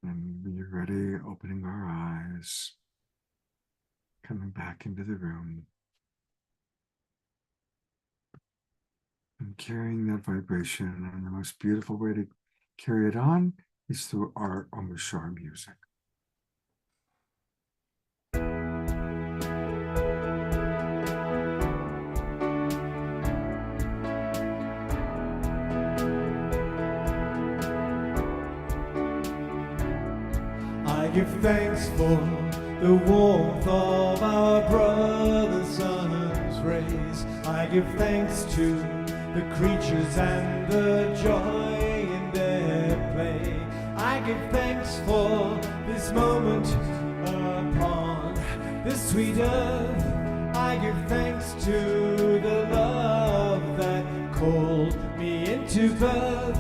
S2: And when you're ready, opening our eyes, coming back into the room, and carrying that vibration. And the most beautiful way to carry it on is through our Om Shar music.
S3: I give thanks for the warmth of our brother sun's rays. I give thanks to the creatures and the joy in their play. I give thanks for this moment upon this sweet earth. I give thanks to the love that called me into birth.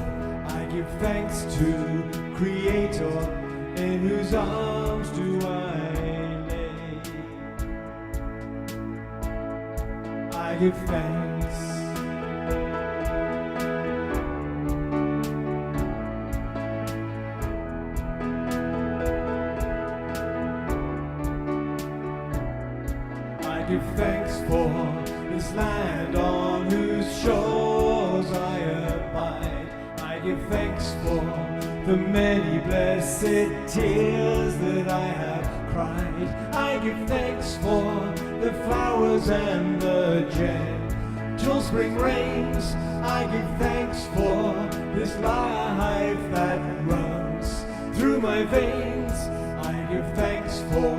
S3: I give thanks to Creator, in whose arms do I lay. I give thanks. I give thanks for this land on whose shores I abide. I give thanks for the many blessed tears that I have cried. I give thanks for the flowers and the gentle spring rains. I give thanks for this life that runs through my veins. I give thanks for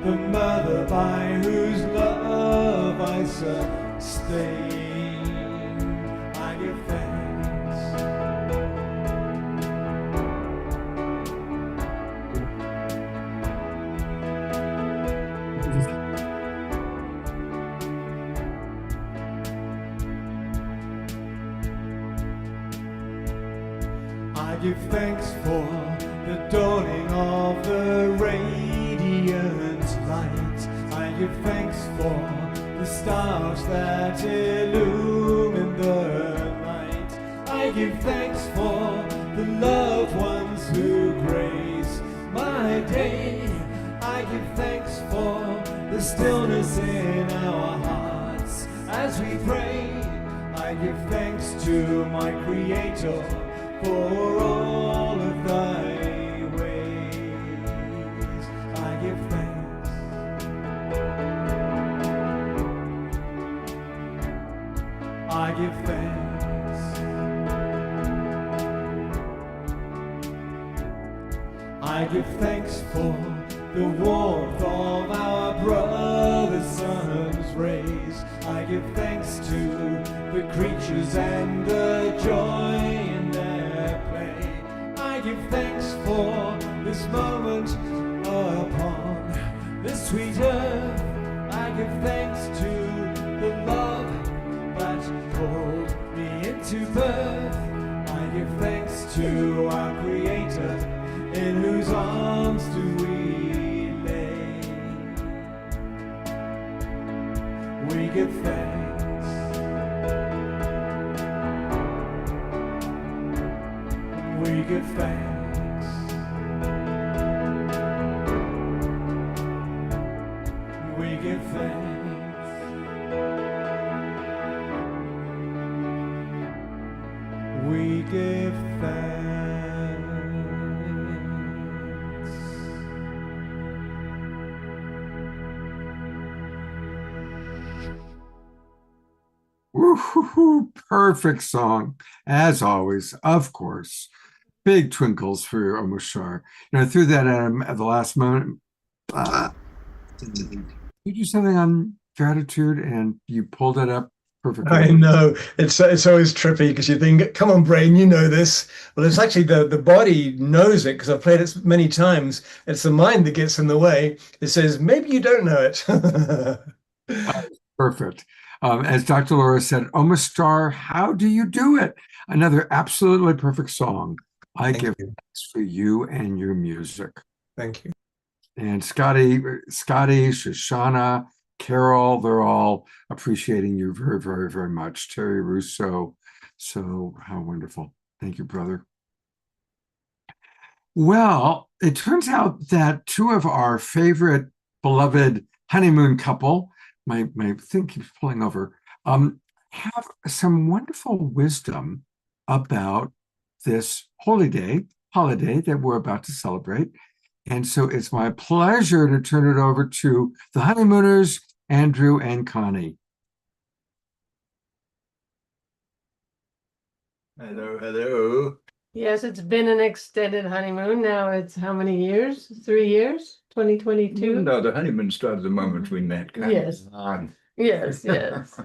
S3: the mother by whose love I sustain. I give thanks. I give thanks for the dawning of the radiant light. I give thanks for the stars that illumine the night. I give thanks for the loved ones who grace my day. I give thanks for the stillness in our hearts as we pray. I give thanks to my Creator for all of thy ways. I give thanks. I give thanks. I give thanks for the warmth of our brother sun's rays. I give thanks to the creatures and the joy in their play. I give thanks for this moment upon this sweet earth. I give thanks to the love that called me into birth. I give thanks to our Creator, in whose arms do we lay. We give thanks. We give thanks. We give thanks. We give thanks.
S2: Woo-hoo-hoo, perfect song, as always, of course. Big twinkles for your Omoshar. I threw that at him at the last moment. You do something on gratitude and you pulled it up perfectly.
S11: I know it's always trippy because you think, come on, brain, you know this. Well, it's actually the body knows it because I've played it many times. It's the mind that gets in the way. It says, maybe you don't know it.
S2: Perfect. As Dr. Laura said, Omastar, how do you do it? Another absolutely perfect song. I give thanks for you and your music.
S11: Thank you.
S2: And Scotty, Shoshana, Carol, they're all appreciating you very, very, very much. Terry Russo. So how wonderful. Thank you, brother. Well, it turns out that two of our favorite beloved honeymoon couple, my thing keeps pulling over, have some wonderful wisdom about this holiday that we're about to celebrate. And so it's my pleasure to turn it over to the honeymooners, Andrew and Connie.
S12: Hello, hello.
S13: Yes, it's been an extended honeymoon. Now it's how many years? 3 years? 2022?
S12: No, the honeymoon started the moment we met.
S13: Yes. Yes, yes.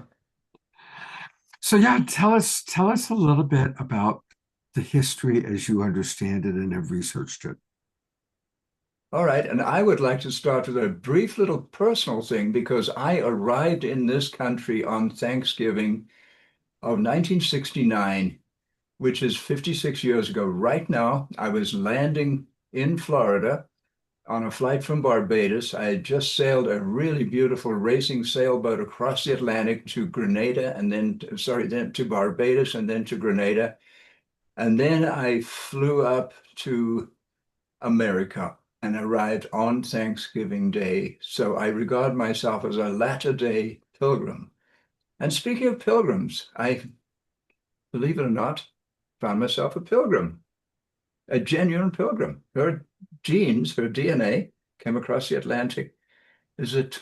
S2: So yeah, tell us a little bit about the history as you understand it and have researched it.
S12: All right, and I would like to start with a brief little personal thing because I arrived in this country on Thanksgiving of 1969, which is 56 years ago. Right now, I was landing in Florida on a flight from Barbados. I had just sailed a really beautiful racing sailboat across the Atlantic to Grenada and then to Barbados and then to Grenada. And then I flew up to America and arrived on Thanksgiving Day. So I regard myself as a latter-day pilgrim. And speaking of pilgrims, I, believe it or not, found myself a pilgrim. a genuine pilgrim. Her genes, her DNA came across the Atlantic. Is it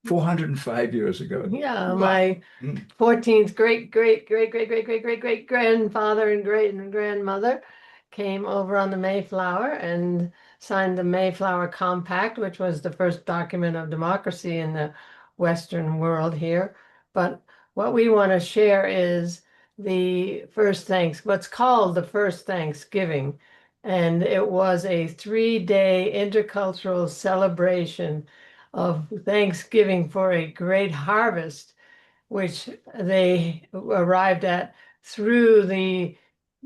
S12: 405 years ago?
S13: Yeah,
S12: Wow.
S13: my
S12: Mm.
S13: 14th great grandfather and great grandmother came over on the Mayflower and signed the Mayflower Compact, which was the first document of democracy in the Western world here. But what we want to share is what's called the first Thanksgiving. And it was a 3-day intercultural celebration of Thanksgiving for a great harvest, which they arrived at through the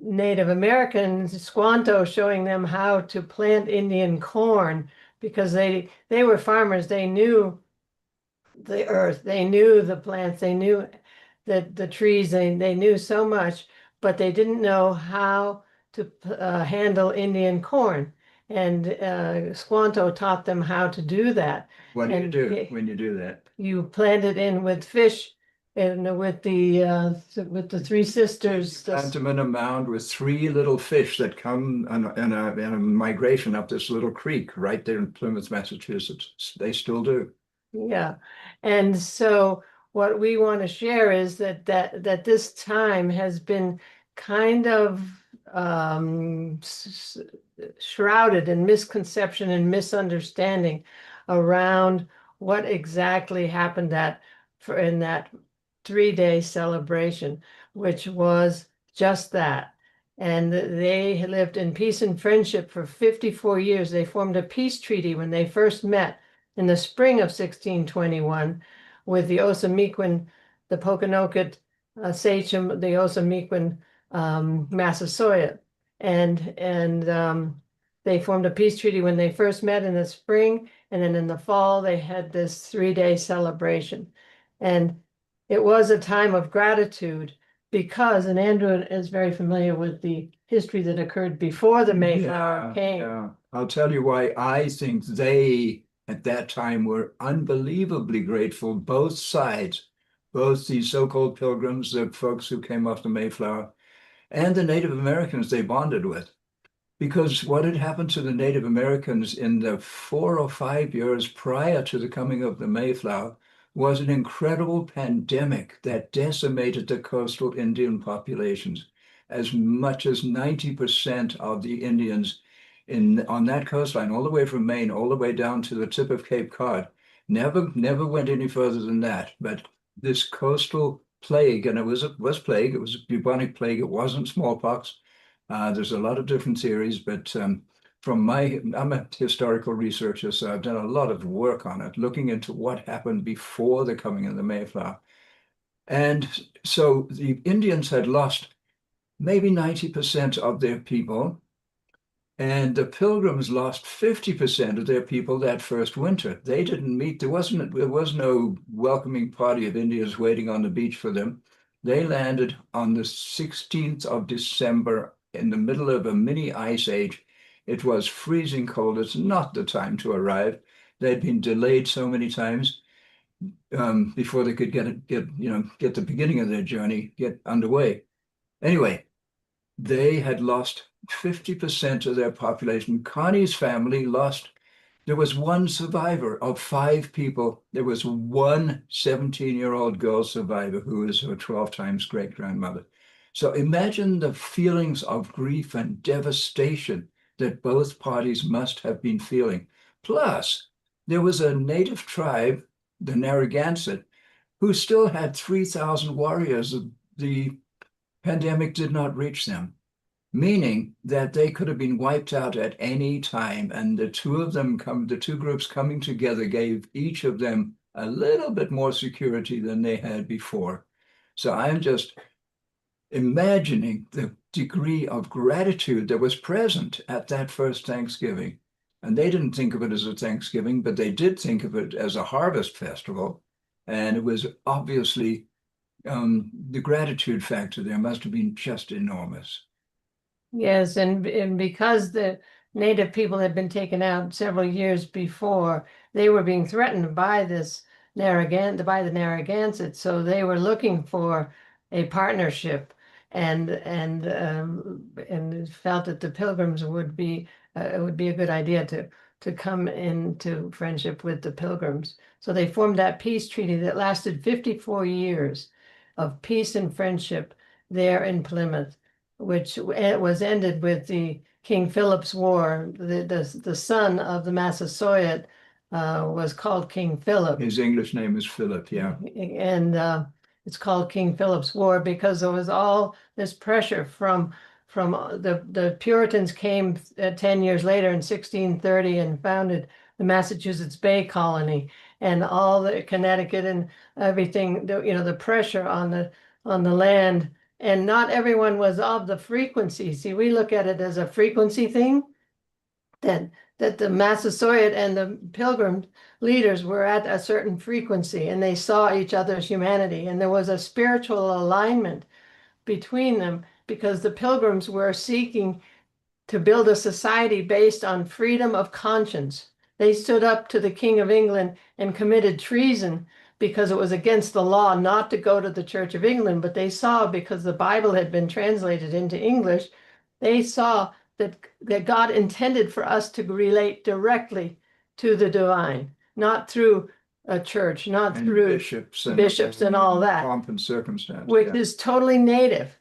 S13: Native Americans, Squanto, showing them how to plant Indian corn, because they were farmers. They knew the earth, they knew the plants, they knew the trees, they knew so much, but they didn't know how to handle Indian corn. And Squanto taught them how to do that.
S12: What do you
S13: And
S12: do when you do that?
S13: you plant it in with fish and with the three sisters.
S12: Plant them in a mound with 3 little fish that come in a migration up this little creek right there in Plymouth, Massachusetts. They still do.
S13: Yeah. And so what we want to share is that this time has been kind of shrouded in misconception and misunderstanding around what exactly happened in that 3-day celebration, which was just that. And they lived in peace and friendship for 54 years. They formed a peace treaty when they first met in the spring of 1621 with the Osamequin, the Pokanoket sachem, the Osamequin Massasoit. And they formed a peace treaty when they first met in the spring, and then in the fall they had this 3-day celebration. And it was a time of gratitude because, and Andrew is very familiar with the history that occurred before the Mayflower came.
S12: Yeah. I'll tell you why I think they at that time were unbelievably grateful, both sides, both the so-called pilgrims, the folks who came off the Mayflower, and the Native Americans they bonded with. Because what had happened to the Native Americans in the 4 or 5 years prior to the coming of the Mayflower was an incredible pandemic that decimated the coastal Indian populations. As much as 90% of the Indians on that coastline, all the way from Maine, all the way down to the tip of Cape Cod, never went any further than that. But this coastal plague, and it was plague, it was a bubonic plague, it wasn't smallpox. There's a lot of different theories, but I'm a historical researcher, so I've done a lot of work on it, looking into what happened before the coming of the Mayflower. And so the Indians had lost maybe 90% of their people, and the Pilgrims lost 50% of their people that first winter. They didn't meet, there was no welcoming party of Indians waiting on the beach for them. They landed on the 16th of December in the middle of a mini ice age. It was freezing cold. It's not the time to arrive. They'd been delayed so many times before they could get the beginning of their journey, get underway. Anyway, they had lost 50% of their population. Connie's family lost, there was one survivor of 5 people. There was one 17-year-old girl survivor who was her 12 times great-grandmother. So imagine the feelings of grief and devastation that both parties must have been feeling. Plus, there was a native tribe, the Narragansett, who still had 3,000 warriors. The pandemic did not reach them, meaning that they could have been wiped out at any time. And the two groups coming together gave each of them a little bit more security than they had before. So I'm just imagining the degree of gratitude that was present at that first Thanksgiving. And they didn't think of it as a Thanksgiving, but they did think of it as a harvest festival. And it was obviously the gratitude factor there must have been just enormous.
S13: Yes, and because the native people had been taken out several years before, they were being threatened by the Narragansett, so they were looking for a partnership. and felt that the Pilgrims would be it would be a good idea to come into friendship with the Pilgrims. So they formed that peace treaty that lasted 54 years of peace and friendship there in Plymouth, which was ended with the King Philip's War. The son of the Massasoit was called King Philip.
S12: His English name is Philip, yeah.
S13: And it's called King Philip's War because there was all this pressure from the Puritans came 10 years later in 1630 and founded the Massachusetts Bay Colony, and all the Connecticut and everything, the pressure on the land, and not everyone was of the frequency. See, we look at it as a frequency thing, that the Massasoit and the Pilgrim leaders were at a certain frequency and they saw each other's humanity, and there was a spiritual alignment between them because the Pilgrims were seeking to build a society based on freedom of conscience. They stood up to the King of England and committed treason because it was against the law not to go to the Church of England, but they saw, because the Bible had been translated into English, they saw that God intended for us to relate directly to the divine, not through a church, not
S12: And
S13: through
S12: bishops
S13: and all that,
S12: pomp and circumstance.
S13: which
S12: Yeah.
S13: is totally native,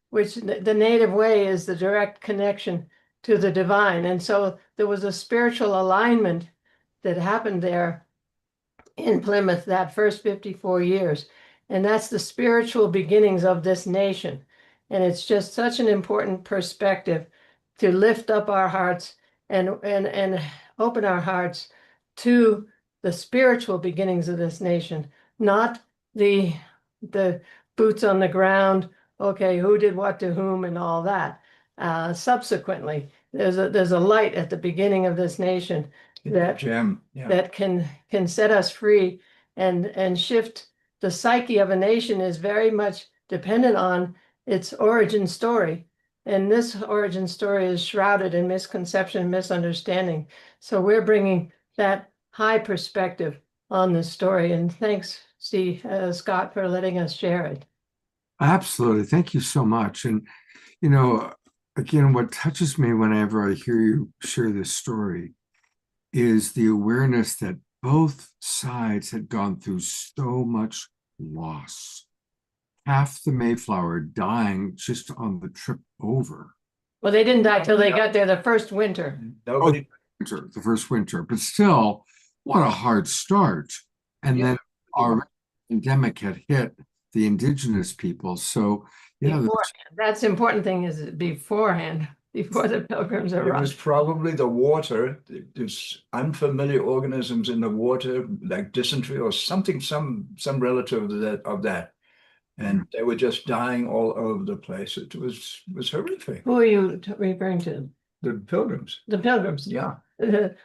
S13: which the native way is the direct connection to the divine. And so there was a spiritual alignment that happened there in Plymouth that first 54 years. And that's the spiritual beginnings of this nation. And it's just such an important perspective to lift up our hearts and open our hearts to the spiritual beginnings of this nation, not the boots on the ground, okay, who did what to whom and all that. Subsequently, there's a light at the beginning of this nation that
S12: Gem, yeah.
S13: that can set us free and shift the psyche of a nation is very much dependent on its origin story. And this origin story is shrouded in misconception and misunderstanding. So we're bringing that high perspective on this story. And thanks, Scott, for letting us share it.
S2: Absolutely. Thank you so much. And, again, what touches me whenever I hear you share this story is the awareness that both sides had gone through so much loss. Half the Mayflower dying just on the trip over.
S13: Well, they didn't die till they got there the first winter.
S12: Nobody.
S2: The first winter, but still, what a hard start. And then our pandemic had hit the indigenous people. So, yeah,
S13: that's the important thing is beforehand, before the Pilgrims
S12: It
S13: arrived.
S12: was probably the water. There's unfamiliar organisms in the water, like dysentery or something, some relative of that. And they were just dying all over the place. It was horrific.
S13: Who are you referring to?
S12: The Pilgrims.
S13: The Pilgrims.
S12: Yeah.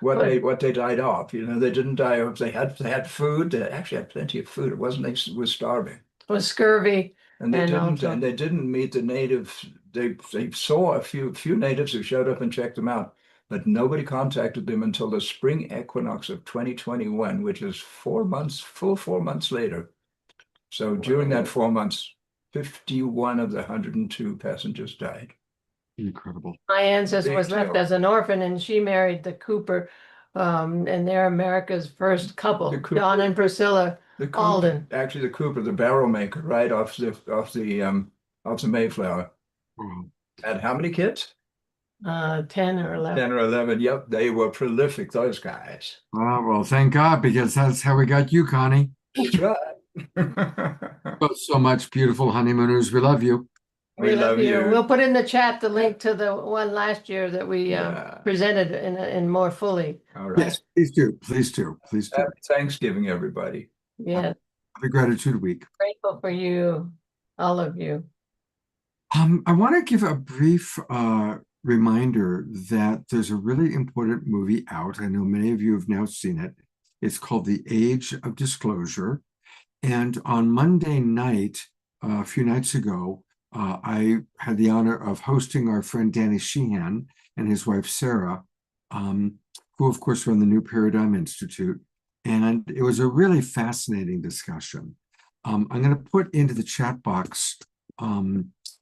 S12: What they died of. They didn't die of. They had food. They actually had plenty of food. It wasn't they were starving.
S13: It was scurvy.
S12: And they didn't meet the natives. They saw a few natives who showed up and checked them out, but nobody contacted them until the spring equinox of 2021, which is 4 months, full 4 months later. So during that 4 months, 51 of the 102 passengers died.
S2: Incredible.
S13: My ancestor was left as an orphan, and she married the Cooper, and they're America's first couple, John and Priscilla Alden.
S12: Actually, the Cooper, the barrel maker, right off the Mayflower. And how many kids?
S13: 10 or 11.
S12: 10 or 11. Yep, they were prolific, those guys.
S2: Well, thank God, because that's how we got you, Connie.
S12: That's right.
S2: So much, beautiful honeymooners. We love you.
S12: We love you.
S13: We'll put in the chat the link to the one last year that we presented in more fully.
S12: All right.
S2: Yes, please do. Please do. Please do.
S12: Happy Thanksgiving, everybody.
S13: Yeah.
S2: Happy Gratitude Week.
S13: Grateful for you, all of you.
S2: I want to give a brief reminder that there's a really important movie out. I know many of you have now seen it. It's called The Age of Disclosure. And on Monday night, a few nights ago, I had the honor of hosting our friend Danny Sheehan and his wife Sarah, who of course run the New Paradigm Institute. And it was a really fascinating discussion. I'm going to put into the chat box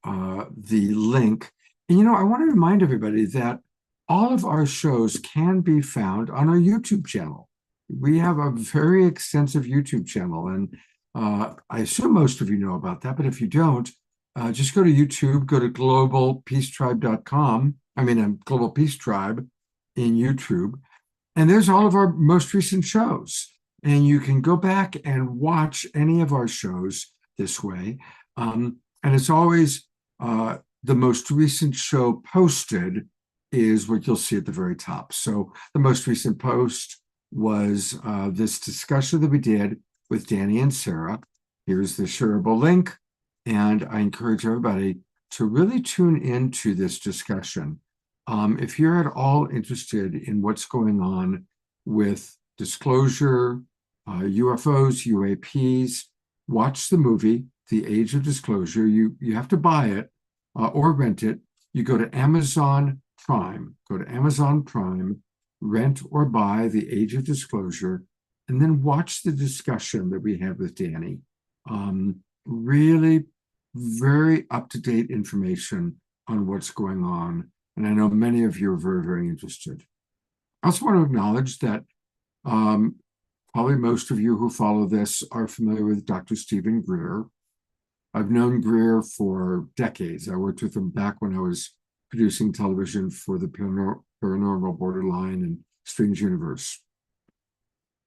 S2: the link. And, I want to remind everybody that all of our shows can be found on our YouTube channel. We have a very extensive YouTube channel, and I assume most of you know about that, but if you don't, just go to YouTube, go to globalpeacetribe.com. Global Peace Tribe in YouTube, and there's all of our most recent shows. And you can go back and watch any of our shows this way. And it's always the most recent show posted is what you'll see at the very top. So the most recent post was this discussion that we did with Danny and Sarah. Here's the shareable link. And I encourage everybody to really tune into this discussion. If you're at all interested in what's going on with disclosure, UFOs, UAPs, watch the movie, The Age of Disclosure. You have to buy it or rent it. You go to Amazon Prime, rent or buy The Age of Disclosure, and then watch the discussion that we had with Danny. Really very up-to-date information on what's going on. And I know many of you are very, very interested. I also want to acknowledge that probably most of you who follow this are familiar with Dr. Stephen Greer. I've known Greer for decades. I worked with him back when I was producing television for the Paranormal Borderline and Strange Universe.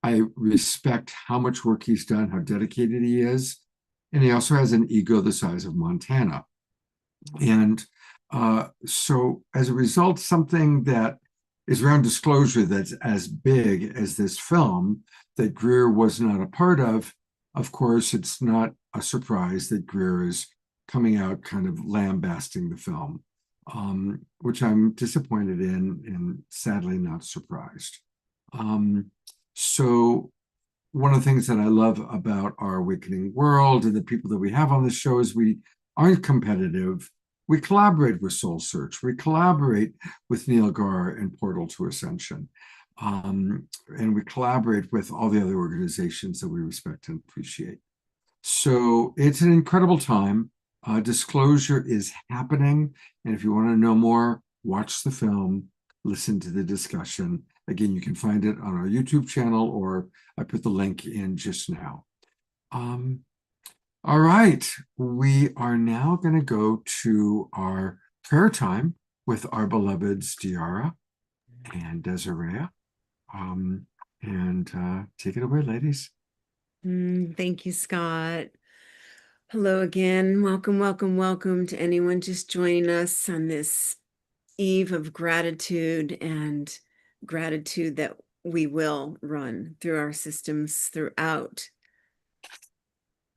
S2: I respect how much work he's done, how dedicated he is, and he also has an ego the size of Montana. And so as a result, something that is around disclosure that's as big as this film that Greer was not a part of course, it's not a surprise that Greer is coming out kind of lambasting the film, which I'm disappointed in and sadly not surprised. So one of the things that I love about our Awakening World and the people that we have on the show is we aren't competitive. We collaborate with Soul Search. We collaborate with Neil Gar and Portal to Ascension. And we collaborate with all the other organizations that we respect and appreciate. So it's an incredible time. Disclosure is happening. And if you want to know more, watch the film, listen to the discussion. Again, you can find it on our YouTube channel, or I put the link in just now. All right, we are now going to go to our prayer time with our beloveds Diara and Desiree. Take it away, ladies.
S9: Thank you, Scott. Hello again. Welcome, welcome, welcome to anyone just joining us on this eve of gratitude and gratitude that we will run through our systems throughout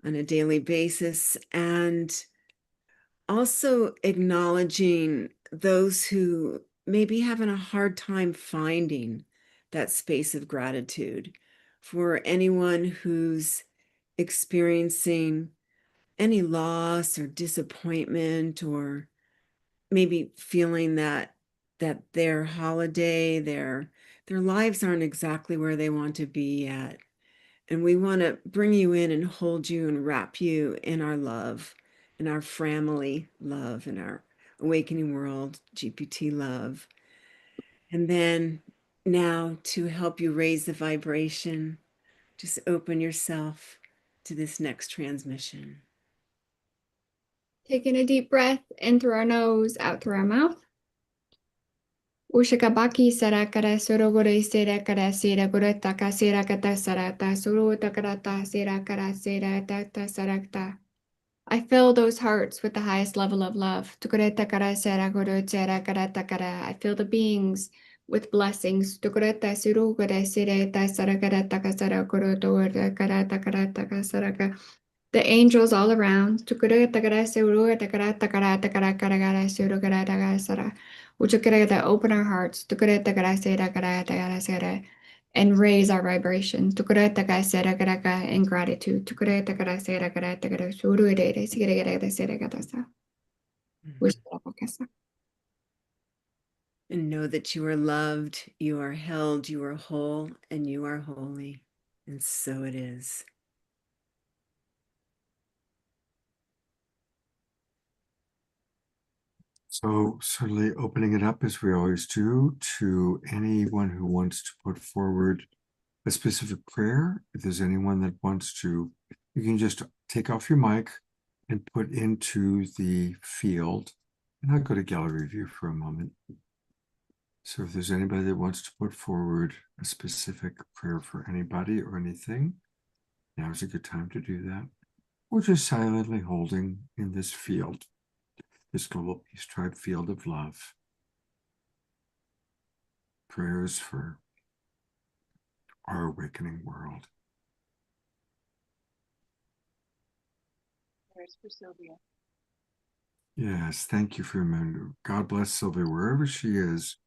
S9: on a daily basis, and also acknowledging those who may be having a hard time finding that space of gratitude. For anyone who's experiencing any loss or disappointment, or maybe feeling that their holiday, their lives aren't exactly where they want to be at. And we want to bring you in and hold you and wrap you in our love, in our family love, in our Awakening World GPT love. And then now, to help you raise the vibration, just open yourself to this next transmission.
S14: Taking a deep breath in through our nose, out through our mouth. Ushakabaki sarakara surogore serakara seragorotaka serakata sarata surotakarata serakara seratata sarakta. I fill those hearts with the highest level of love. Tukuretakara seragoro serakaratakara. I fill the beings with blessings. Tukureta surogore sereta sarakarataka saragorotorakaratakara saraka. The angels all around. Open our hearts and raise our vibration in gratitude.
S9: And know that you are loved, you are held, you are whole, and you are holy. And so it is.
S2: So certainly opening it up as we always do to anyone who wants to put forward a specific prayer. If there's anyone that wants to, you can just take off your mic and put into the field. And I'll go to gallery view for a moment. So if there's anybody that wants to put forward a specific prayer for anybody or anything, now's a good time to do that. Or just silently holding in this field, this Global Peace Tribe field of love. Prayers for our awakening world.
S10: Prayers for Sylvia.
S2: Yes, thank you for remembering. God bless Sylvia wherever she is.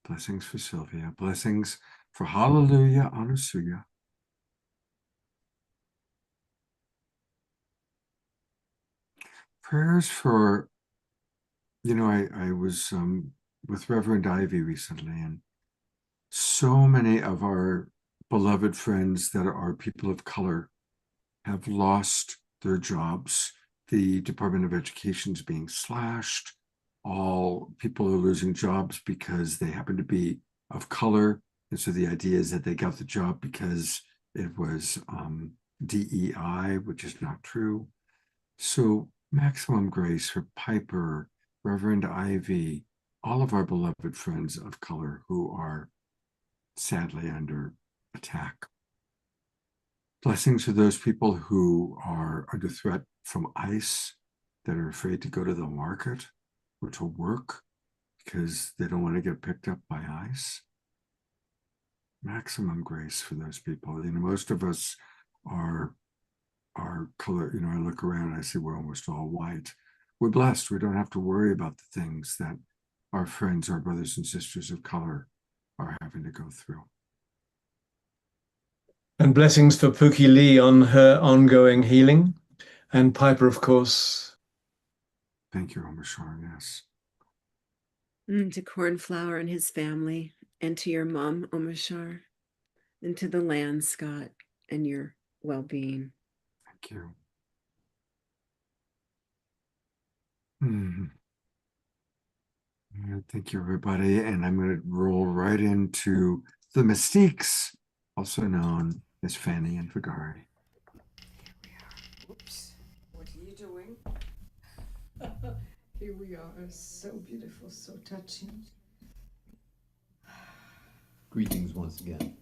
S2: Blessings for Sylvia. Blessings for Hallelujah, Anasuya. Prayers for, I was with Reverend Ivy recently, and so many of our beloved friends that are people of color have lost their jobs. The Department of Education is being slashed. All people are losing jobs because they happen to be of color. And so the idea is that they got the job because it was DEI, which is not true. So maximum grace for Piper, Reverend Ivy, all of our beloved friends of color who are sadly under attack. Blessings for those people who are under threat from ICE, that are afraid to go to the market or to work because they don't want to get picked up by ICE. Maximum grace for those people. Most of us are color. I look around and I see we're almost all white. We're blessed. We don't have to worry about the things that our friends, our brothers and sisters of color are having to go through.
S11: And blessings for Pookie Lee on her ongoing healing. And Piper, of course.
S2: Thank you, Omashar, yes.
S9: And to Cornflower and his family, and to your mom, Omashar, and to the land, Scott, and your well-being.
S2: Thank you. Thank you, everybody. And I'm going to roll right into the Mystiques, also known as Fanny and Vegari.
S6: Oops, what are you doing? Here we are, so beautiful, so touching.
S5: Greetings once again.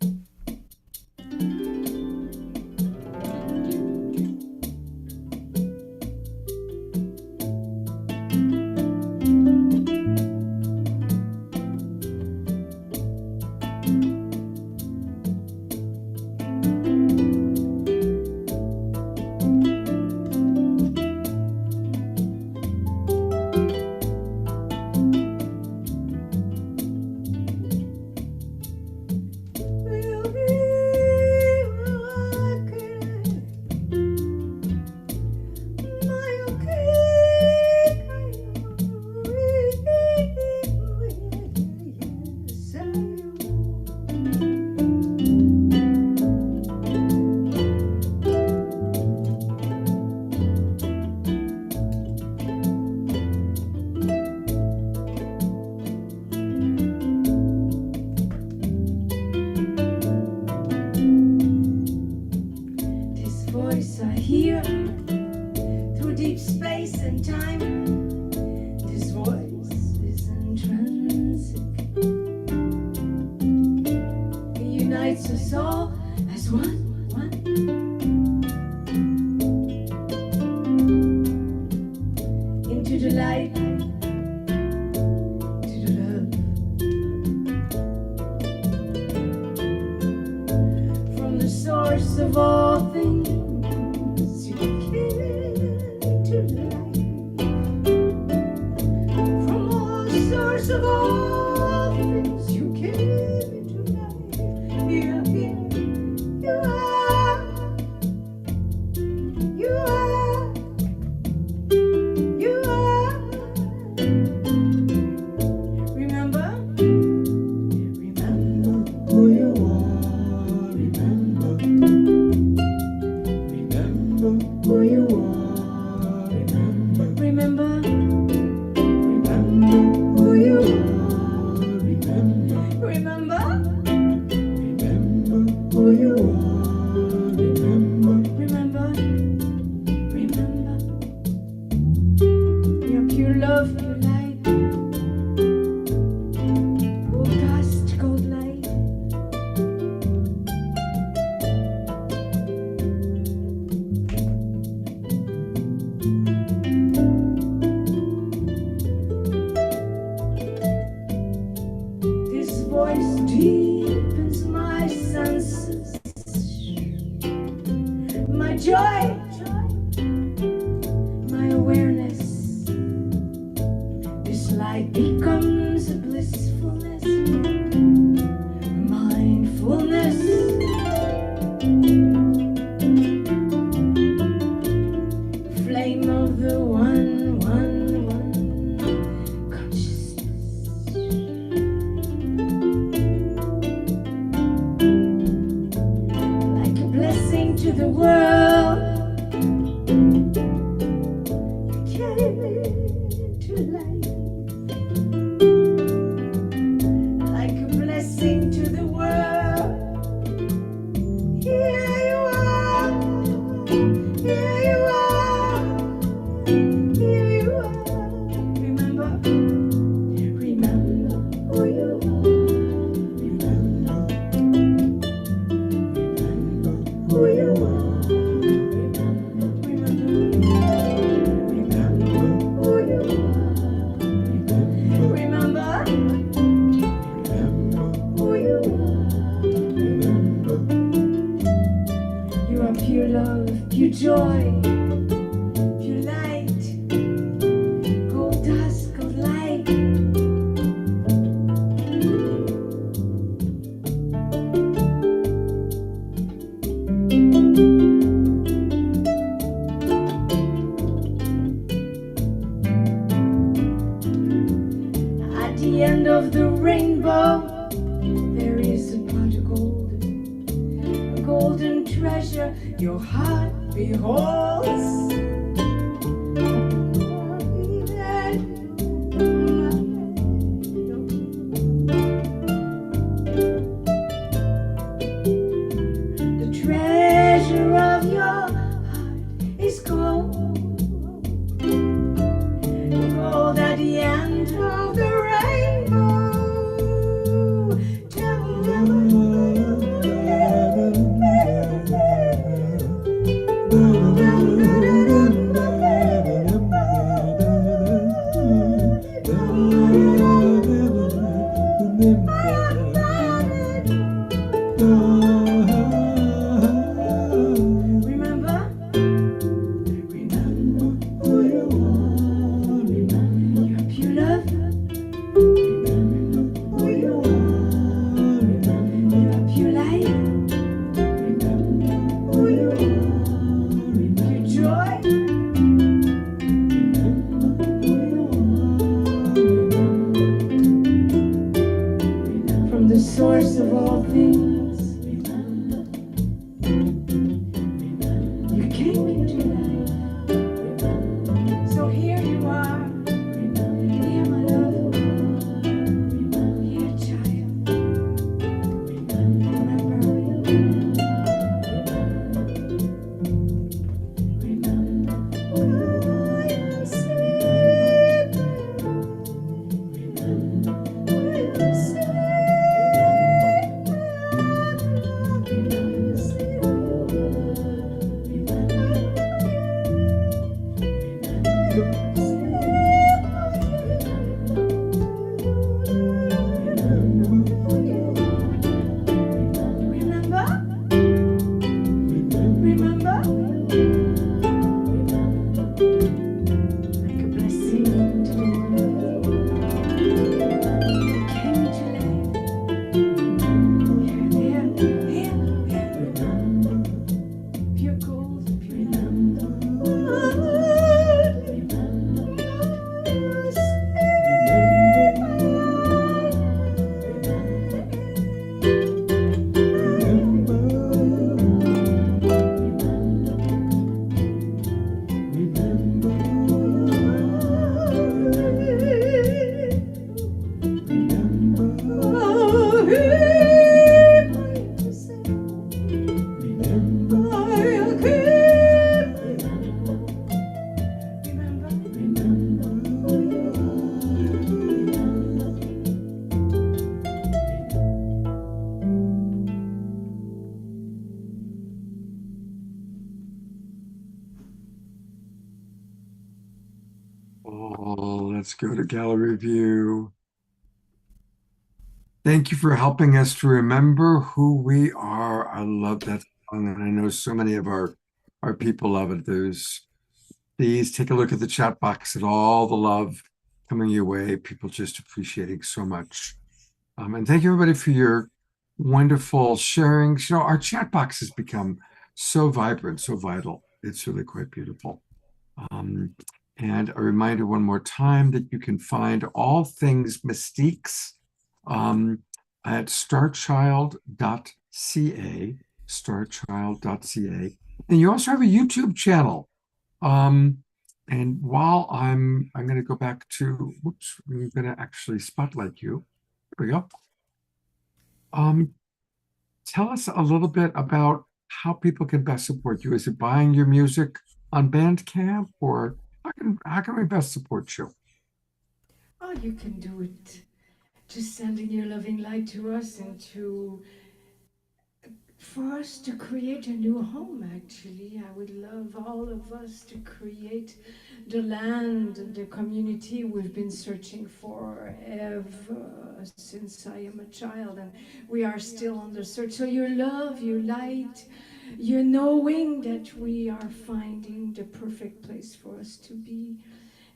S6: pure love, pure light, gold dust, gold light. This voice deepens my senses, my joy, my awareness. This light becomes a blissfulness, a mindfulness. Flame of the one, one, one consciousness. Like a blessing to the world, you came to life. Like a blessing to the world, here you are, here you are, here you are. Remember, remember who you are. Remember who you are. Remember who you are. Remember who you are. You are pure love, pure joy, pure light, gold dust, gold light. At the end of the rainbow, there is a pot of gold, a golden treasure your heart beholds. The treasure of your heart is gold. Gold at the end of the rainbow. Remember? Remember who you are. Remember your pure love. Remember who you are. Remember your pure light. Remember who you are. Remember your joy. Remember who you are. From the source of all things. You came into life. So here you are. Here, my love. Here, child. Remember who you are. Remember who you sleep. Remember who you sleep.
S2: Oh, let's go to gallery view. Thank you for helping us to remember who we are. I love that song, and I know so many of our people love it. Please take a look at the chat box at all the love coming your way. People just appreciating so much. And thank you everybody for your wonderful sharings. You know, our chat box has become so vibrant, so vital. It's really quite beautiful. Um, and a reminder one more time that you can find all things Mystiques at starchild.ca, starchild.ca. And you also have a YouTube channel. And while I'm going to go back to, whoops, we're going to actually spotlight you. Here we go. Tell us a little bit about how people can best support you. Is it buying your music on Bandcamp, or how can we best support you?
S6: Oh, you can do it just sending your loving light to us and for us to create a new home. Actually, I would love all of us to create the land and the community we've been searching for ever since I am a child, and we are still on the search. So your love, your light, your knowing that we are finding the perfect place for us to be.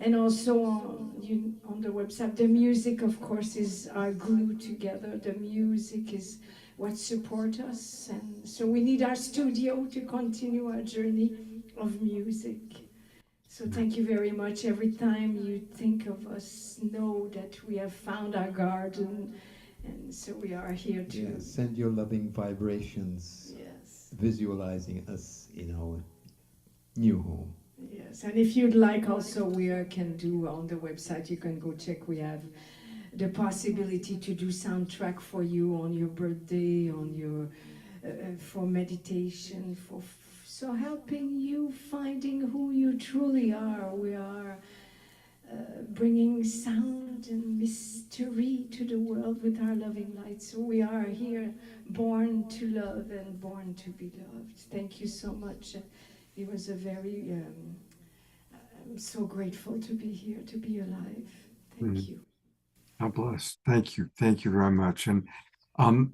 S6: And also on the website, the music, of course, is our glue together. The music is what supports us, and so we need our studio to continue our journey of music. So thank you very much. Every time you think of us, know that we have found our garden, and so we are here to
S5: send your loving vibrations, visualizing us in our new home.
S6: Yes, and if you'd like also, we can do on the website, you can go check, we have the possibility to do soundtrack for you on your birthday, on your, for meditation, so helping you finding who you truly are. We are bringing sound and mystery to the world with our loving light. So we are here, born to love and born to be loved. Thank you so much. It was a very, I'm so grateful to be here, to be alive. Thank you.
S2: God bless. Thank you. Thank you very much. And,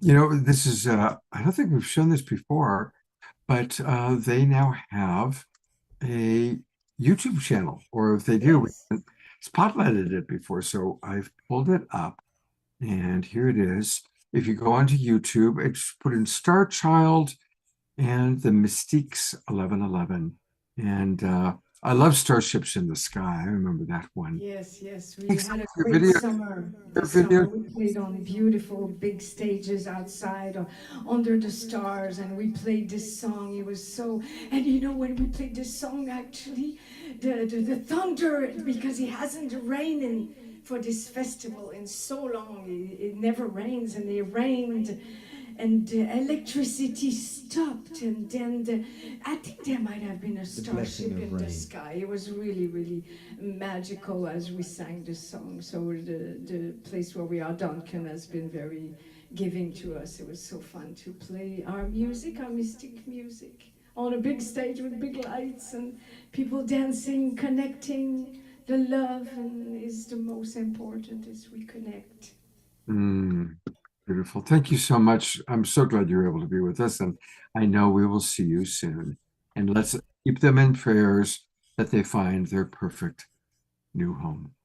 S2: you know, this is, I don't think we've shown this before, but they now have a YouTube channel, or if they do, we haven't spotlighted it before. So I've pulled it up, and here it is. If you go onto YouTube, it's put in Star Child and the Mystiques 1111. And I love Starships in the Sky. I remember that one.
S6: Yes, we had a great summer. This summer we played on beautiful big stages outside or under the stars, and we played this song. It was so, and you know, when we played this song, actually, the thunder, because it hasn't rained for this festival in so long. It never rains, and it rained. And the electricity stopped, and then I think there might have been a starship in the sky. It was really, really magical as we sang the song. So the place where we are, Duncan, has been very giving to us. It was so fun to play our music, our mystic music, on a big stage with big lights and people dancing, connecting. The love is the most important, as we connect.
S2: Beautiful. Thank you so much. I'm so glad you're able to be with us, and I know we will see you soon. And let's keep them in prayers that they find their perfect new home.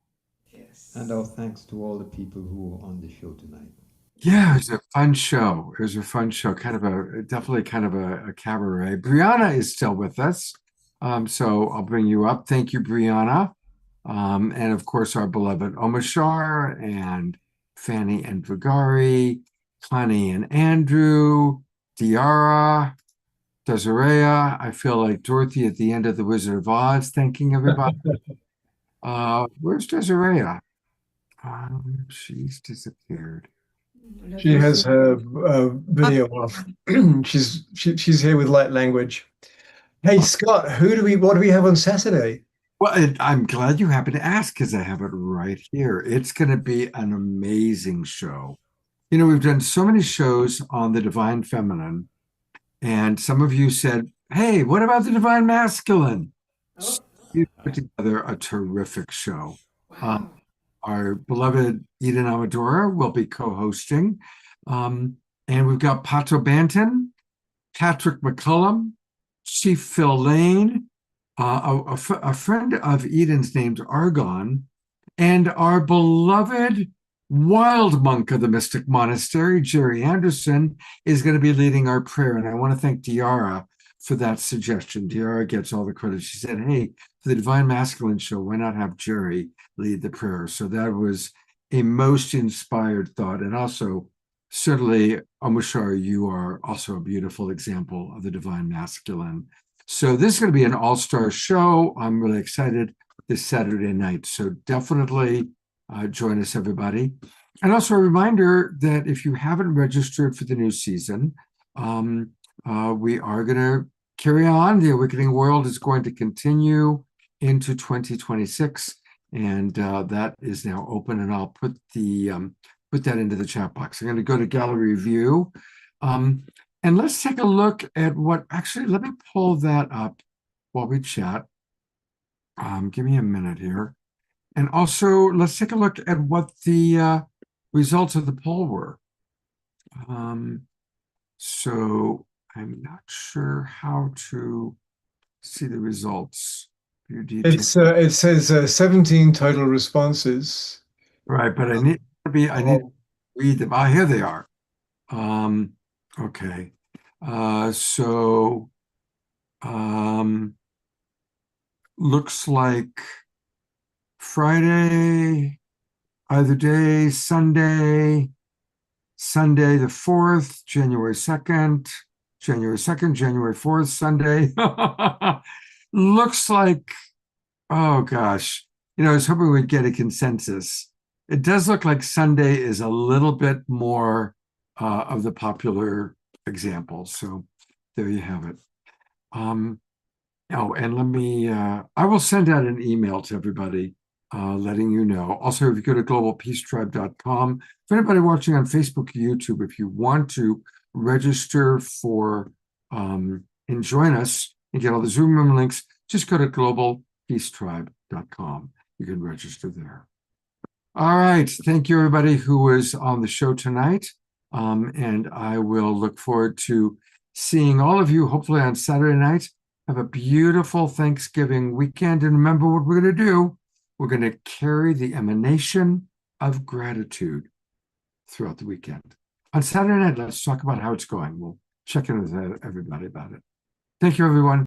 S6: Yes.
S5: And our thanks to all the people who were on the show tonight.
S2: Yeah, it was a fun show. It was a fun show, definitely kind of a cabaret. Brianna is still with us. So I'll bring you up. Thank you, Brianna. And of course, our beloved Omashar and Fanny and Vegari, Connie and Andrew, Diara, Desiree. I feel like Dorothy at the end of The Wizard of Oz, thanking everybody. Where's Desiree? She's disappeared.
S11: She has her video off. she's here with light language. Hey Scott, what do we have on Saturday?
S2: Well, I'm glad you happened to ask, because I have it right here. It's going to be an amazing show. You know, we've done so many shows on the Divine Feminine, and some of you said, hey, what about the Divine Masculine?
S6: Oh.
S2: You put together a terrific show.
S6: Wow.
S2: Our beloved Eden Amadora will be co-hosting. And we've got Pato Banton, Patrick McCullum, Chief Phil Lane, a friend of Eden's named Argon, and our beloved wild monk of the Mystic Monastery, Jerry Anderson, is going to be leading our prayer. And I want to thank Diara for that suggestion. Diara gets all the credit. She said, hey, for the Divine Masculine show, why not have Jerry lead the prayer? So that was a most inspired thought. And also, certainly, Amushar, you are also a beautiful example of the Divine Masculine. So this is going to be an all-star show. I'm really excited this Saturday night. So definitely join us, everybody. And also a reminder that if you haven't registered for the new season, we are going to carry on. The Awakening World is going to continue into 2026, and that is now open. And I'll put that into the chat box. I'm going to go to gallery view, and let's take a look at what. Actually, let me pull that up while we chat. Give me a minute here. And also, let's take a look at what the results of the poll were. So I'm not sure how to see the results.
S11: It says 17 total responses.
S2: Right, but I need to read them. Here they are. Okay. So looks like Friday, either day, Sunday the 4th, January 2nd, January 4th, Sunday. Looks like, oh gosh, I was hoping we'd get a consensus. It does look like Sunday is a little bit more of the popular example. So there you have it. And let me, I will send out an email to everybody letting you know. Also, if you go to globalpeacetribe.com, for anybody watching on Facebook or YouTube, if you want to register for and join us and get all the Zoom room links, just go to globalpeacetribe.com. You can register there. All right. Thank you, everybody who was on the show tonight. And I will look forward to seeing all of you, hopefully on Saturday night. Have a beautiful Thanksgiving weekend. And remember what we're going to do. We're going to carry the emanation of gratitude throughout the weekend. On Saturday night, let's talk about how it's going. We'll check in with everybody about it. Thank you, everyone.